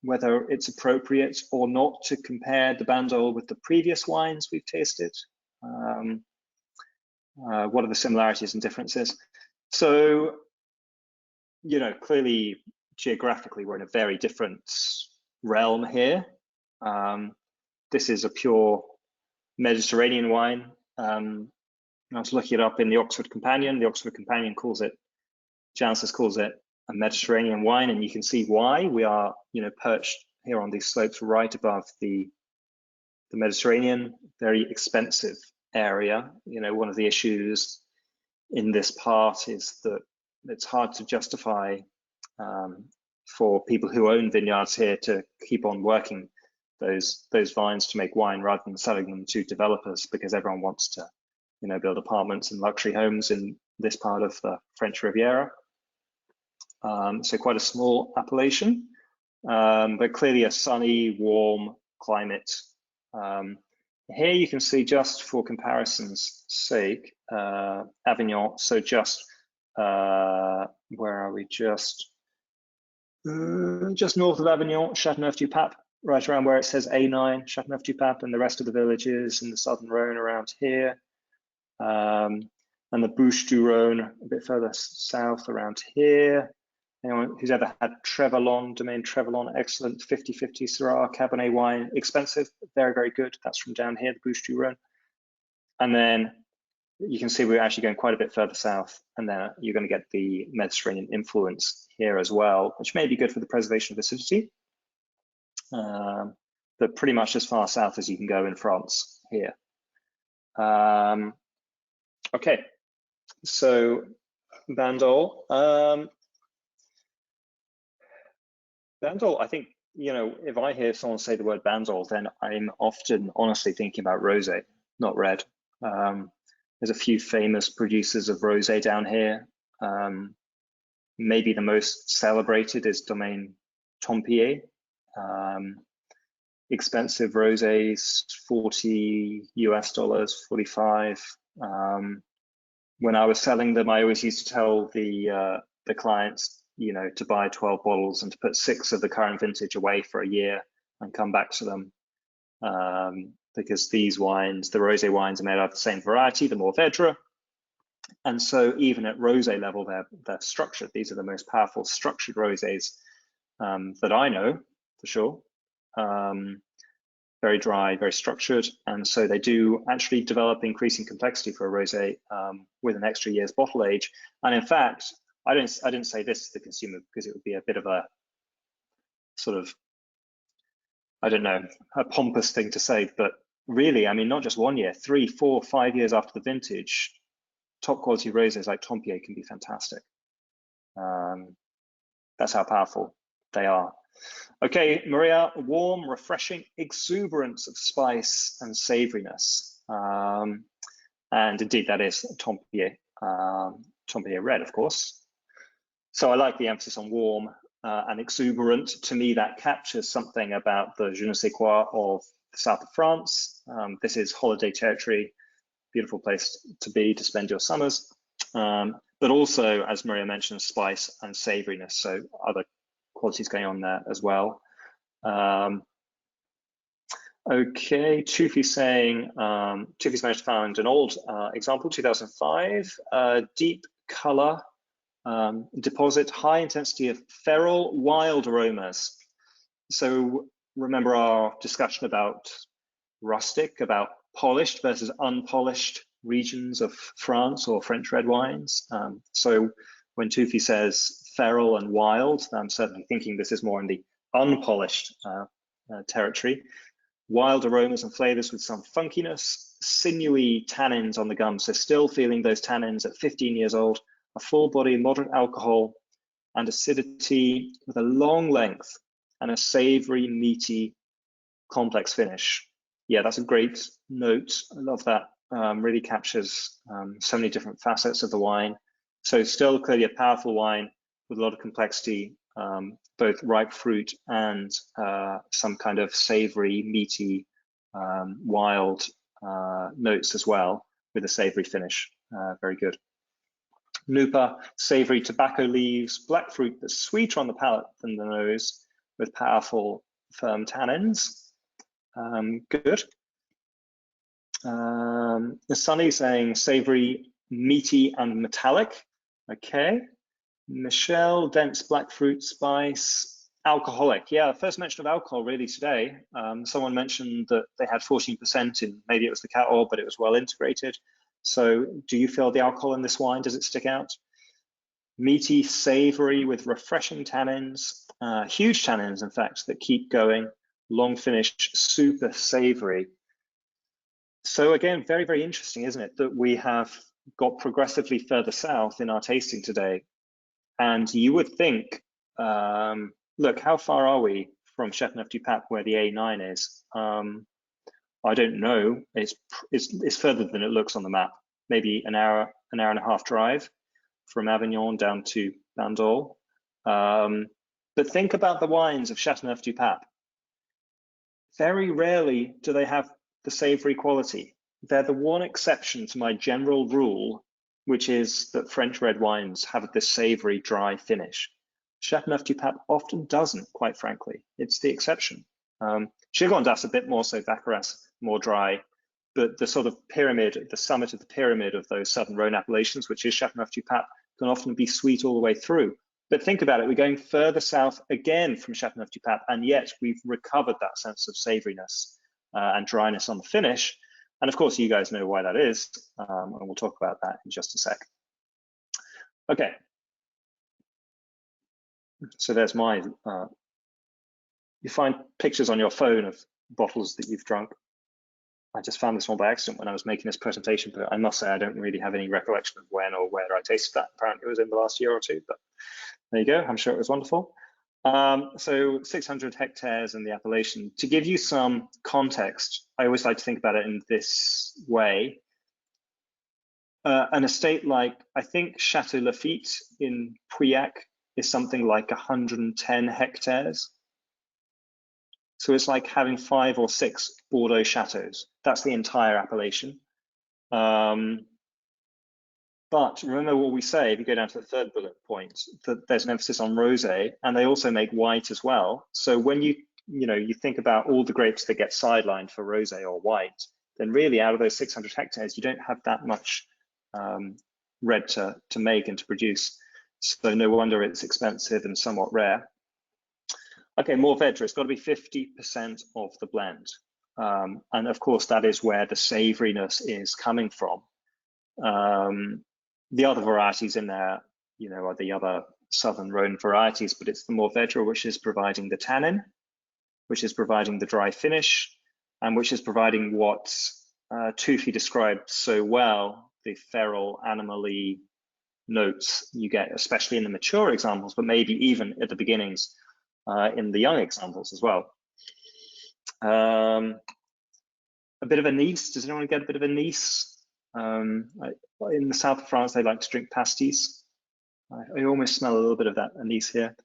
whether it's appropriate or not to compare the Bandol with the previous wines we've tasted. What are the similarities and differences? So, you know, clearly, geographically, we're in a very different realm here. This is a pure Mediterranean wine. I was looking it up in the Oxford Companion. The Oxford Companion calls it, Jancis calls it a Mediterranean wine, and you can see why. We are, you know, perched here on these slopes right above the Mediterranean, very expensive area. You know, one of the issues in this part is that it's hard to justify for people who own vineyards here to keep on working those vines to make wine rather than selling them to developers, because everyone wants to, you know, build apartments and luxury homes in this part of the French Riviera. So quite a small appellation, but clearly a sunny, warm climate. Here you can see, just for comparison's sake, Avignon. So just, where are we? Just north of Avignon, Châteauneuf-du-Pape, right around where it says A9, Châteauneuf-du-Pape, and the rest of the villages in the southern Rhône around here. And the Bouches du Rhône a bit further south around here. Anyone who's ever had Trevelon, Domaine Trevelon, excellent 50-50 Syrah Cabernet wine, expensive, very, very good. That's from down here, the Bouches du Rhône. And then you can see we're actually going quite a bit further south, and then you're going to get the Mediterranean influence here as well, which may be good for the preservation of acidity, but pretty much as far south as you can go in France here. Okay, so Bandol. Bandol, I think, you know, if I hear someone say the word Bandol, then I'm often honestly thinking about rosé, not red. There's a few famous producers of rosé down here. Maybe the most celebrated is Domaine Tempier. Expensive rosés, $40 US, 45. When I was selling them, I always used to tell the clients, you know, to buy 12 bottles and to put 6 of the current vintage away for a year and come back to them, because these wines, the rosé wines, are made out of the same variety, the Mourvèdre, and so even at rosé level, they're structured. These are the most powerful structured rosés that I know for sure. Very dry, very structured, and so they do actually develop increasing complexity for a rosé with an extra year's bottle age. And in fact, I didn't say this to the consumer because it would be a bit of a sort of, I don't know, a pompous thing to say, but really, I mean, not just 1 year, 3, 4, 5 years after the vintage, top quality rosés like Tempier can be fantastic. That's how powerful they are. Okay, Maria, warm, refreshing exuberance of spice and savoriness. And indeed, that is Tempier, Tempier red, of course. So I like the emphasis on warm and exuberant. To me, that captures something about the je ne sais quoi of the south of France. This is holiday territory, beautiful place to be, to spend your summers. But also, as Maria mentioned, spice and savoriness. So other qualities going on there as well. Okay, Tufi's saying, Tufi's managed to find an old example, 2005, deep color, deposit, high intensity of feral wild aromas. So remember our discussion about rustic, about polished versus unpolished regions of France or French red wines. So When Tufi says feral and wild, I'm certainly thinking this is more in the unpolished territory. Wild aromas and flavors with some funkiness, sinewy tannins on the gum. So still feeling those tannins at 15 years old, a full body, moderate alcohol and acidity with a long length and a savory, meaty, complex finish. Yeah, that's a great note. I love that. Really captures so many different facets of the wine. So still clearly a powerful wine with a lot of complexity, both ripe fruit and some kind of savory, meaty, wild notes as well, with a savory finish. Very good. Nupa, savory tobacco leaves, black fruit that's sweeter on the palate than the nose, with powerful, firm tannins. Good. Sunny saying savory, meaty, and metallic. Okay. Michelle, dense black fruit spice, alcoholic. Yeah, first mention of alcohol really today. Someone mentioned that they had 14% in, maybe it was the Cahors, but it was well integrated. So do you feel the alcohol in this wine? Does it stick out? Meaty, savory with refreshing tannins, huge tannins, in fact, that keep going, long finish, super savory. So again, very, very interesting, isn't it, that we have got progressively further south in our tasting today. And you would think, look, how far are we from Châteauneuf-du-Pape where the A9 is? I don't know. It's further than it looks on the map. Maybe an hour and a half drive from Avignon down to Bandol. But think about the wines of Châteauneuf-du-Pape. Very rarely do they have the savory quality. They're the one exception to my general rule, which is that French red wines have this savory, dry finish. Châteauneuf-du-Pape often doesn't, quite frankly. It's the exception. Gigondas a bit more so, Baccarat more dry, but the sort of pyramid, the summit of the pyramid of those southern Rhone appellations, which is Châteauneuf-du-Pape, can often be sweet all the way through. But think about it, we're going further south again from Châteauneuf-du-Pape, and yet we've recovered that sense of savoriness and dryness on the finish. And of course, you guys know why that is, and we'll talk about that in just a sec. Okay, so there's my, you find pictures on your phone of bottles that you've drunk. I just found this one by accident when I was making this presentation, but I must say I don't really have any recollection of when or where I tasted that. Apparently it was in the last year or two, but there you go, I'm sure it was wonderful. So 600 hectares in the appellation. To give you some context, I always like to think about it in this way. An estate like, I think Chateau Lafite in Pauillac is something like 110 hectares. So it's like having 5 or 6 Bordeaux chateaus. That's the entire appellation. But remember what we say, if you go down to the third bullet point, that there's an emphasis on rosé, and they also make white as well. So when you think about all the grapes that get sidelined for rosé or white, then really out of those 600 hectares, you don't have that much red to make and to produce. So no wonder it's expensive and somewhat rare. Okay, Mourvèdre, it's got to be 50% of the blend. And of course, that is where the savoriness is coming from. The other varieties in there, are the other Southern Rhone varieties, but it's the Mourvèdre which is providing the tannin, which is providing the dry finish, and which is providing what Tufi described so well, the feral, animal-y notes you get, especially in the mature examples, but maybe even at the beginnings in the young examples as well. A bit of anise. Does anyone get a bit of anise? In the south of France, they like to drink pastis. I almost smell a little bit of that anise here.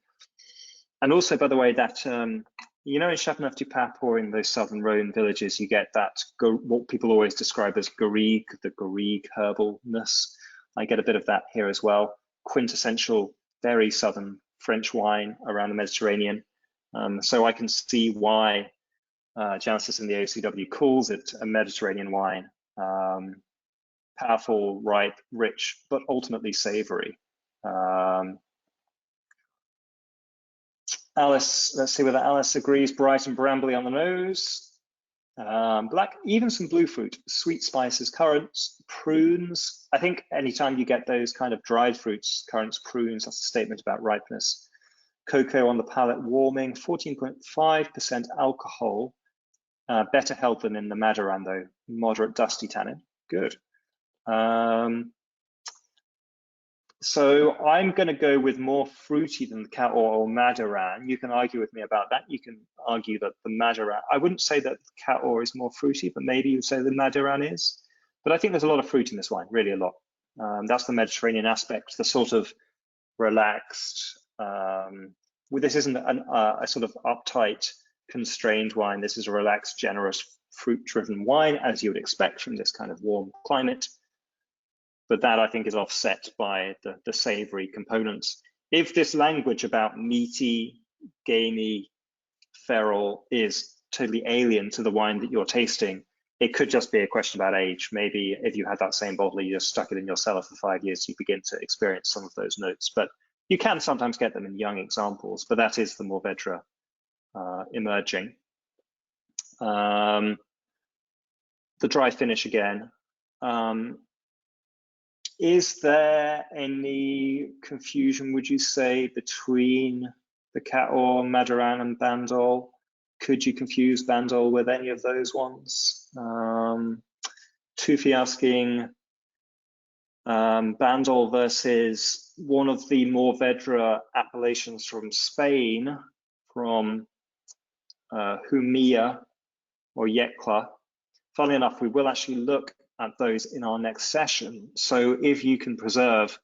And also, by the way, that, in Châteauneuf-du-Pape or in those southern Rhone villages, you get that, what people always describe as garrigue, the garrigue herbalness. I get a bit of that here as well. Quintessential, very southern French wine around the Mediterranean. So I can see why Genesis in the OCW calls it a Mediterranean wine. Powerful, ripe, rich, but ultimately savory. Alice, let's see whether Alice agrees. Bright and brambly on the nose. Black, even some blue fruit, sweet spices, currants, prunes. I think anytime you get those kind of dried fruits, currants, prunes, that's a statement about ripeness. Cocoa on the palate, warming, 14.5% alcohol. Better health than in the Madiran though, moderate dusty tannin, good. So I'm going to go with more fruity than the Cahors or Madiran. You can argue with me about that. You can argue that the Madiran, I wouldn't say that the Cahors is more fruity, but maybe you'd say the Madiran is. But I think there's a lot of fruit in this wine, really a lot. That's the Mediterranean aspect, the sort of relaxed, this isn't a sort of uptight, constrained wine. This is a relaxed, generous, fruit-driven wine, as you would expect from this kind of warm climate. But that, I think, is offset by the savory components. If this language about meaty, gamey, feral is totally alien to the wine that you're tasting, it could just be a question about age. Maybe if you had that same bottle, you just stuck it in your cellar for 5 years, you begin to experience some of those notes. But you can sometimes get them in young examples, but that is the Mourvèdre emerging. The dry finish again. Is there any confusion, would you say, between the Cahors, Madiran, and Bandol? Could you confuse Bandol with any of those ones? Tufi asking Bandol versus one of the Mourvèdre appellations from Spain, from Jumilla or Yecla. Funnily enough, we will actually look at those in our next session. So if you can preserve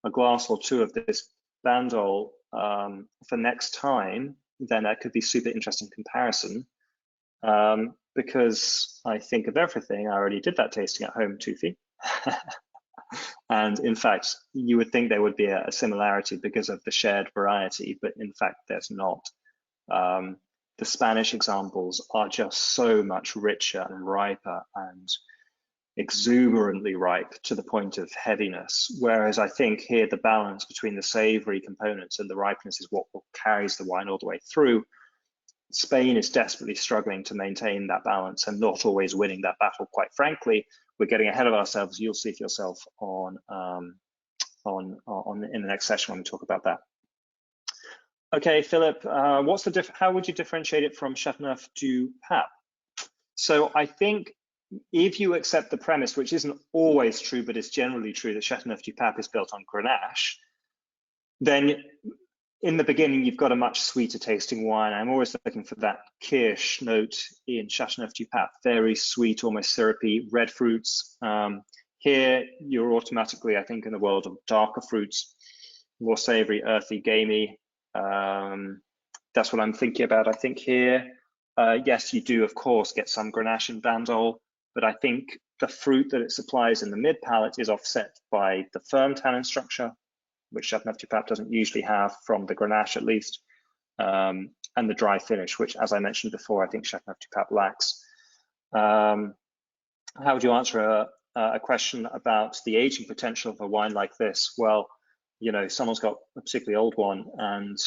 a glass or two of this Bandol for next time, then that could be super interesting comparison. Because I think of everything, I already did that tasting at home, Tufi. And in fact, you would think there would be a similarity because of the shared variety, but in fact, there's not. The Spanish examples are just so much richer and riper and exuberantly ripe to the point of heaviness. Whereas I think here the balance between the savory components and the ripeness is what carries the wine all the way through. Spain is desperately struggling to maintain that balance and not always winning that battle, quite frankly. We're getting ahead of ourselves. You'll see for yourself in the next session when we talk about that. Okay, Philip, how would you differentiate it from Chateauneuf du Pape? So I think if you accept the premise, which isn't always true, but is generally true, that Chateauneuf du Pape is built on Grenache, then in the beginning, you've got a much sweeter tasting wine. I'm always looking for that kirsch note in Chateauneuf du Pape, very sweet, almost syrupy, red fruits. Here, you're automatically, I think, in the world of darker fruits, more savory, earthy, gamey. That's what I'm thinking about, I think, here. Yes, you do, of course, get some Grenache in Bandol, but I think the fruit that it supplies in the mid palate is offset by the firm tannin structure, which Chateauneuf du Pape doesn't usually have, from the Grenache at least, and the dry finish, which, as I mentioned before, I think Chateauneuf du Pape lacks. How would you answer a question about the aging potential of a wine like this? Well, you know, someone's got a particularly old one, and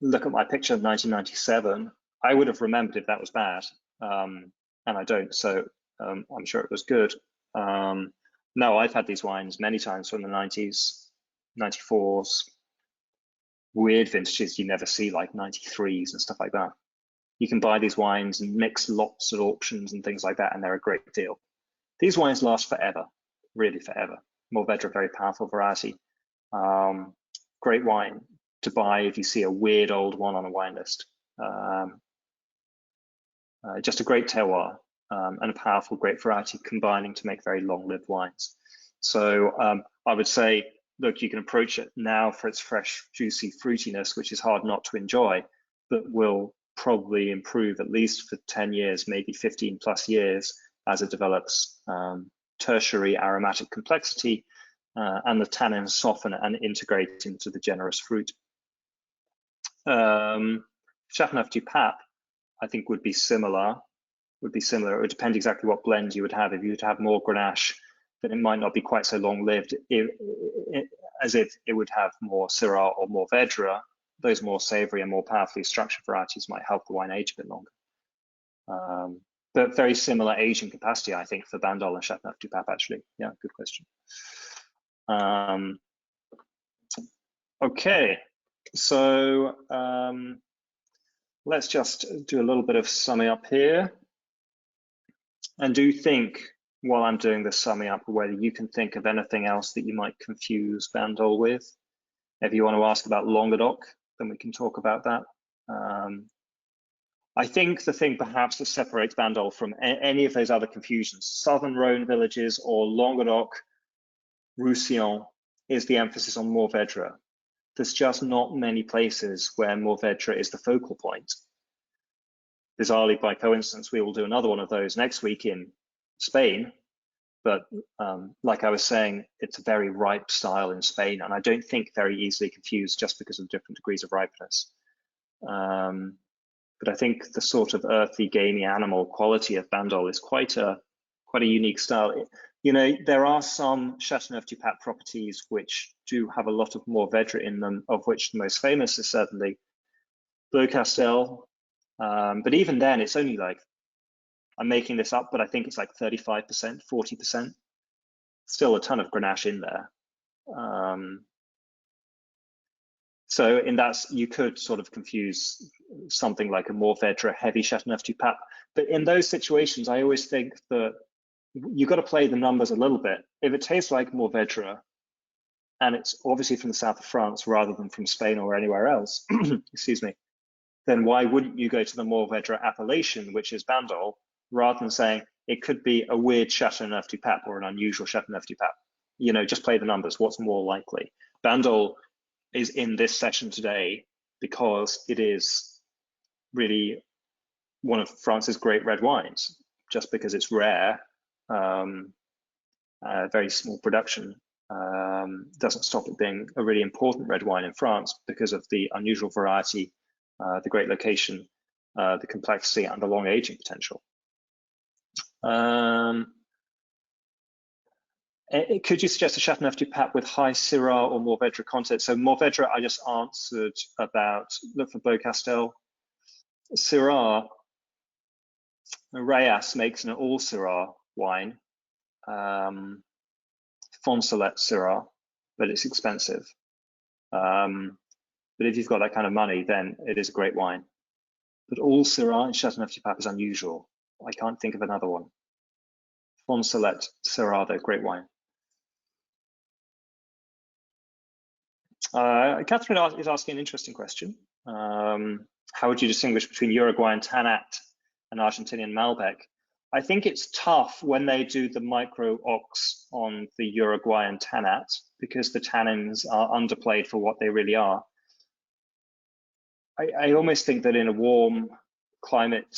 look at my picture of 1997. I would have remembered if that was bad, and I don't, so I'm sure it was good. No, I've had these wines many times from the 90s, 94s, weird vintages you never see, like 93s and stuff like that. You can buy these wines and mix lots at auctions and things like that, and they're a great deal. These wines last forever, really forever. Mourvèdre, very powerful variety. Great wine to buy if you see a weird old one on a wine list. Just a great terroir and a powerful grape variety combining to make very long-lived wines. So I would say, look, you can approach it now for its fresh, juicy fruitiness, which is hard not to enjoy, but will probably improve at least for 10 years, maybe 15 plus years as it develops tertiary aromatic complexity and the tannins soften and integrate into the generous fruit. Chateauneuf du Pape, I think, would be similar. It would depend exactly what blend you would have. If you would have more Grenache, then it might not be quite so long-lived as if it would have more Syrah or more Mourvèdre. Those more savory and more powerfully structured varieties might help the wine age a bit longer. but very similar aging capacity, I think, for Bandol and Chateauneuf du Pape, actually. Yeah, good question. Okay, so let's just do a little bit of summing up here. And do think, while I'm doing this summing up, whether you can think of anything else that you might confuse Bandol with. If you want to ask about Languedoc, then we can talk about that. I think the thing perhaps that separates Bandol from any of those other confusions, Southern Rhone villages or Languedoc, Roussillon, is the emphasis on Mourvèdre. There's just not many places where Mourvèdre is the focal point. Bizarrely, by coincidence, we will do another one of those next week in Spain. But like I was saying, it's a very ripe style in Spain, and I don't think very easily confused just because of different degrees of ripeness. But I think the sort of earthy, gamey animal quality of Bandol is quite a unique style. You know, there are some Chateauneuf du Pape properties which do have a lot of Mourvèdre in them, of which the most famous is certainly Beaucastel. But even then, it's only like, I'm making this up, but I think it's like 35%, 40%. Still a ton of Grenache in there. So in that, you could sort of confuse something like a Mourvèdre heavy Chateauneuf du Pape. But in those situations, I always think that you've got to play the numbers a little bit. If it tastes like Mourvèdre, and it's obviously from the south of France rather than from Spain or anywhere else, excuse me, then why wouldn't you go to the Mourvèdre appellation, which is Bandol, rather than saying it could be a weird Chateauneuf du Pape or an unusual Chateauneuf du Pape? You know, just play the numbers. What's more likely? Bandol is in this session today because it is really one of France's great red wines. Just because it's rare, very small production, doesn't stop it being a really important red wine in France because of the unusual variety, the great location, the complexity, and the long aging potential. Could you suggest a Chateauneuf du Pape with high Syrah or Mourvèdre content? So Mourvèdre, I just answered about, look for Beaucastel. Syrah, Rayas makes an all Syrah wine, Foncelet Syrah, but it's expensive. But if you've got that kind of money, then it is a great wine. But all Syrah in Chateauneuf du Pape is unusual. I can't think of another one. Foncelet Syrah, though, great wine. Catherine is asking an interesting question. How would you distinguish between Uruguayan Tannat and Argentinian Malbec? I think it's tough when they do the micro-ox on the Uruguayan Tannat because the tannins are underplayed for what they really are. I almost think that in a warm climate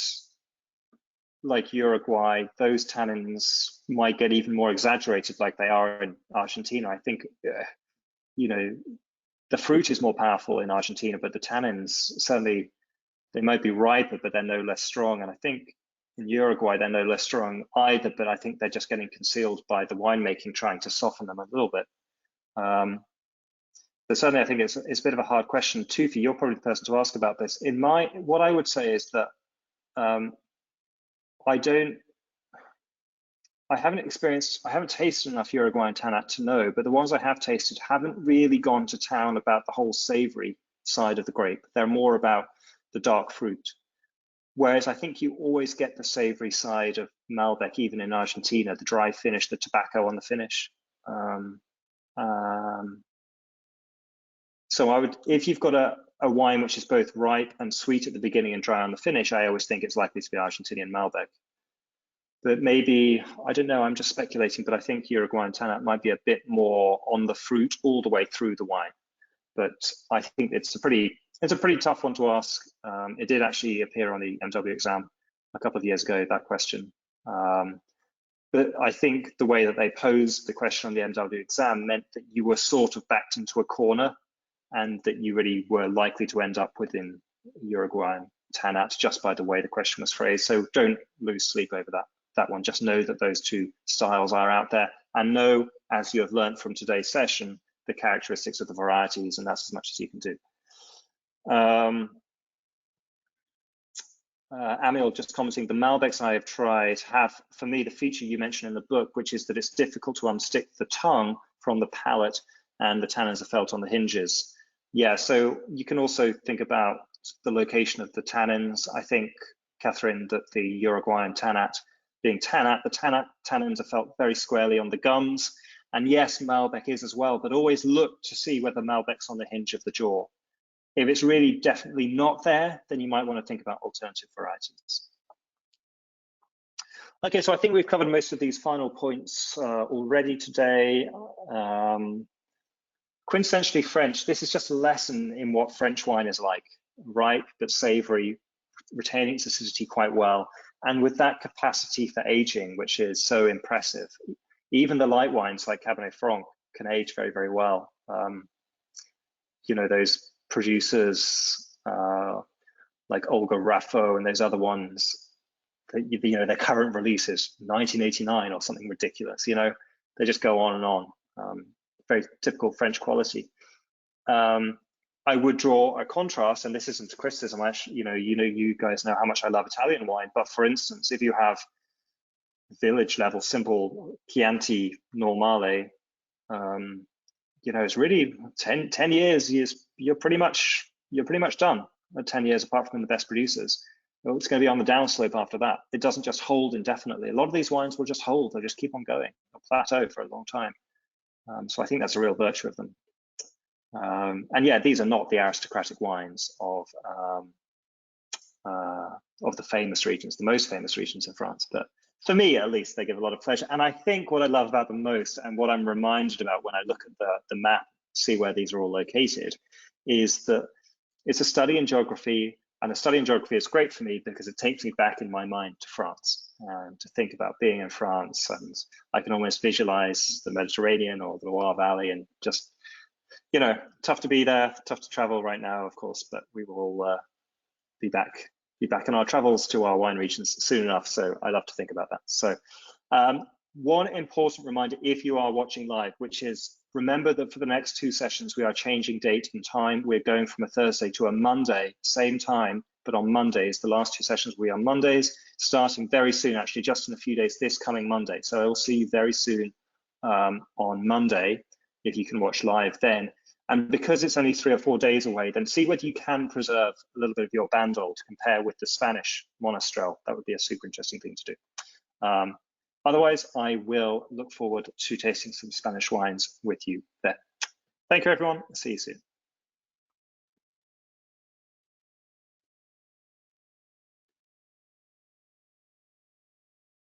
like Uruguay, those tannins might get even more exaggerated like they are in Argentina. I think, you know, the fruit is more powerful in Argentina, but the tannins, certainly, they might be riper, but they're no less strong. And I think in Uruguay, they're no less strong either, but I think they're just getting concealed by the winemaking, trying to soften them a little bit. But certainly, I think it's a bit of a hard question. Tufi, you're probably the person to ask about this. What I would say is that I haven't tasted enough Uruguayan Tannat to know, but the ones I have tasted haven't really gone to town about the whole savory side of the grape. They're more about the dark fruit. Whereas I think you always get the savory side of Malbec, even in Argentina, the dry finish, the tobacco on the finish. So I would, if you've got a wine which is both ripe and sweet at the beginning and dry on the finish, I always think it's likely to be Argentinian Malbec. But maybe, I don't know, I'm just speculating, but I think Uruguayan Tannat might be a bit more on the fruit all the way through the wine. But I think it's a pretty tough one to ask. It did actually appear on the MW exam a couple of years ago, that question. But I think the way that they posed the question on the MW exam meant that you were sort of backed into a corner and that you really were likely to end up within Uruguayan Tannat just by the way the question was phrased. So don't lose sleep over that one. Just know that those two styles are out there, and know, as you have learned from today's session, the characteristics of the varieties, and that's as much as you can do. Amil just commenting, the Malbecs I have tried have, for me, the feature you mentioned in the book, which is that it's difficult to unstick the tongue from the palate and the tannins are felt on the hinges. Yeah, so you can also think about the location of the tannins. I think, Catherine, that the Uruguayan tannat, being tannat, the tannins are felt very squarely on the gums. And yes, Malbec is as well, but always look to see whether Malbec's on the hinge of the jaw. If it's really definitely not there, then you might want to think about alternative varieties. Okay, so I think we've covered most of these final points already today. Quintessentially French, this is just a lesson in what French wine is like, ripe but savory, retaining its acidity quite well, and with that capacity for aging, which is so impressive. Even the light wines like Cabernet Franc can age very, very well. You know, those producers like Olga Raffo and those other ones, you know, their current release is 1989 or something ridiculous. You know, they just go on and on. Very typical French quality. I would draw a contrast, and this isn't a criticism. Actually, you guys know how much I love Italian wine. But for instance, if you have village level simple Chianti Normale, you know, it's really 10 years. You're pretty much done at 10 years, apart from the best producers. It's going to be on the downslope after that. It doesn't just hold indefinitely. A lot of these wines will just hold. They'll just keep on going. They'll plateau for a long time. So I think that's a real virtue of them. And yeah, these are not the aristocratic wines of the famous regions, the most famous regions in France. But for me, at least, they give a lot of pleasure. And I think what I love about them most, and what I'm reminded about when I look at the map, see where these are all located, is that it's a study in geography. And a study in geography is great for me because it takes me back in my mind to France and to think about being in France. And I can almost visualize the Mediterranean or the Loire Valley, and just, you know, tough to be there, tough to travel right now, of course, but we will be back in our travels to our wine regions soon enough. So I love to think about that. So one important reminder, if you are watching live, which is, remember that for the next 2 sessions, we are changing date and time. We're going from a Thursday to a Monday, same time, but on Mondays. The last 2 sessions will be on Mondays, starting very soon, actually, just in a few days, this coming Monday. So I will see you very soon on Monday, if you can watch live then. And because it's only 3 or 4 days away, then see whether you can preserve a little bit of your Bandol to compare with the Spanish Monastrell. That would be a super interesting thing to do. Otherwise, I will look forward to tasting some Spanish wines with you there. Thank you, everyone. See you soon.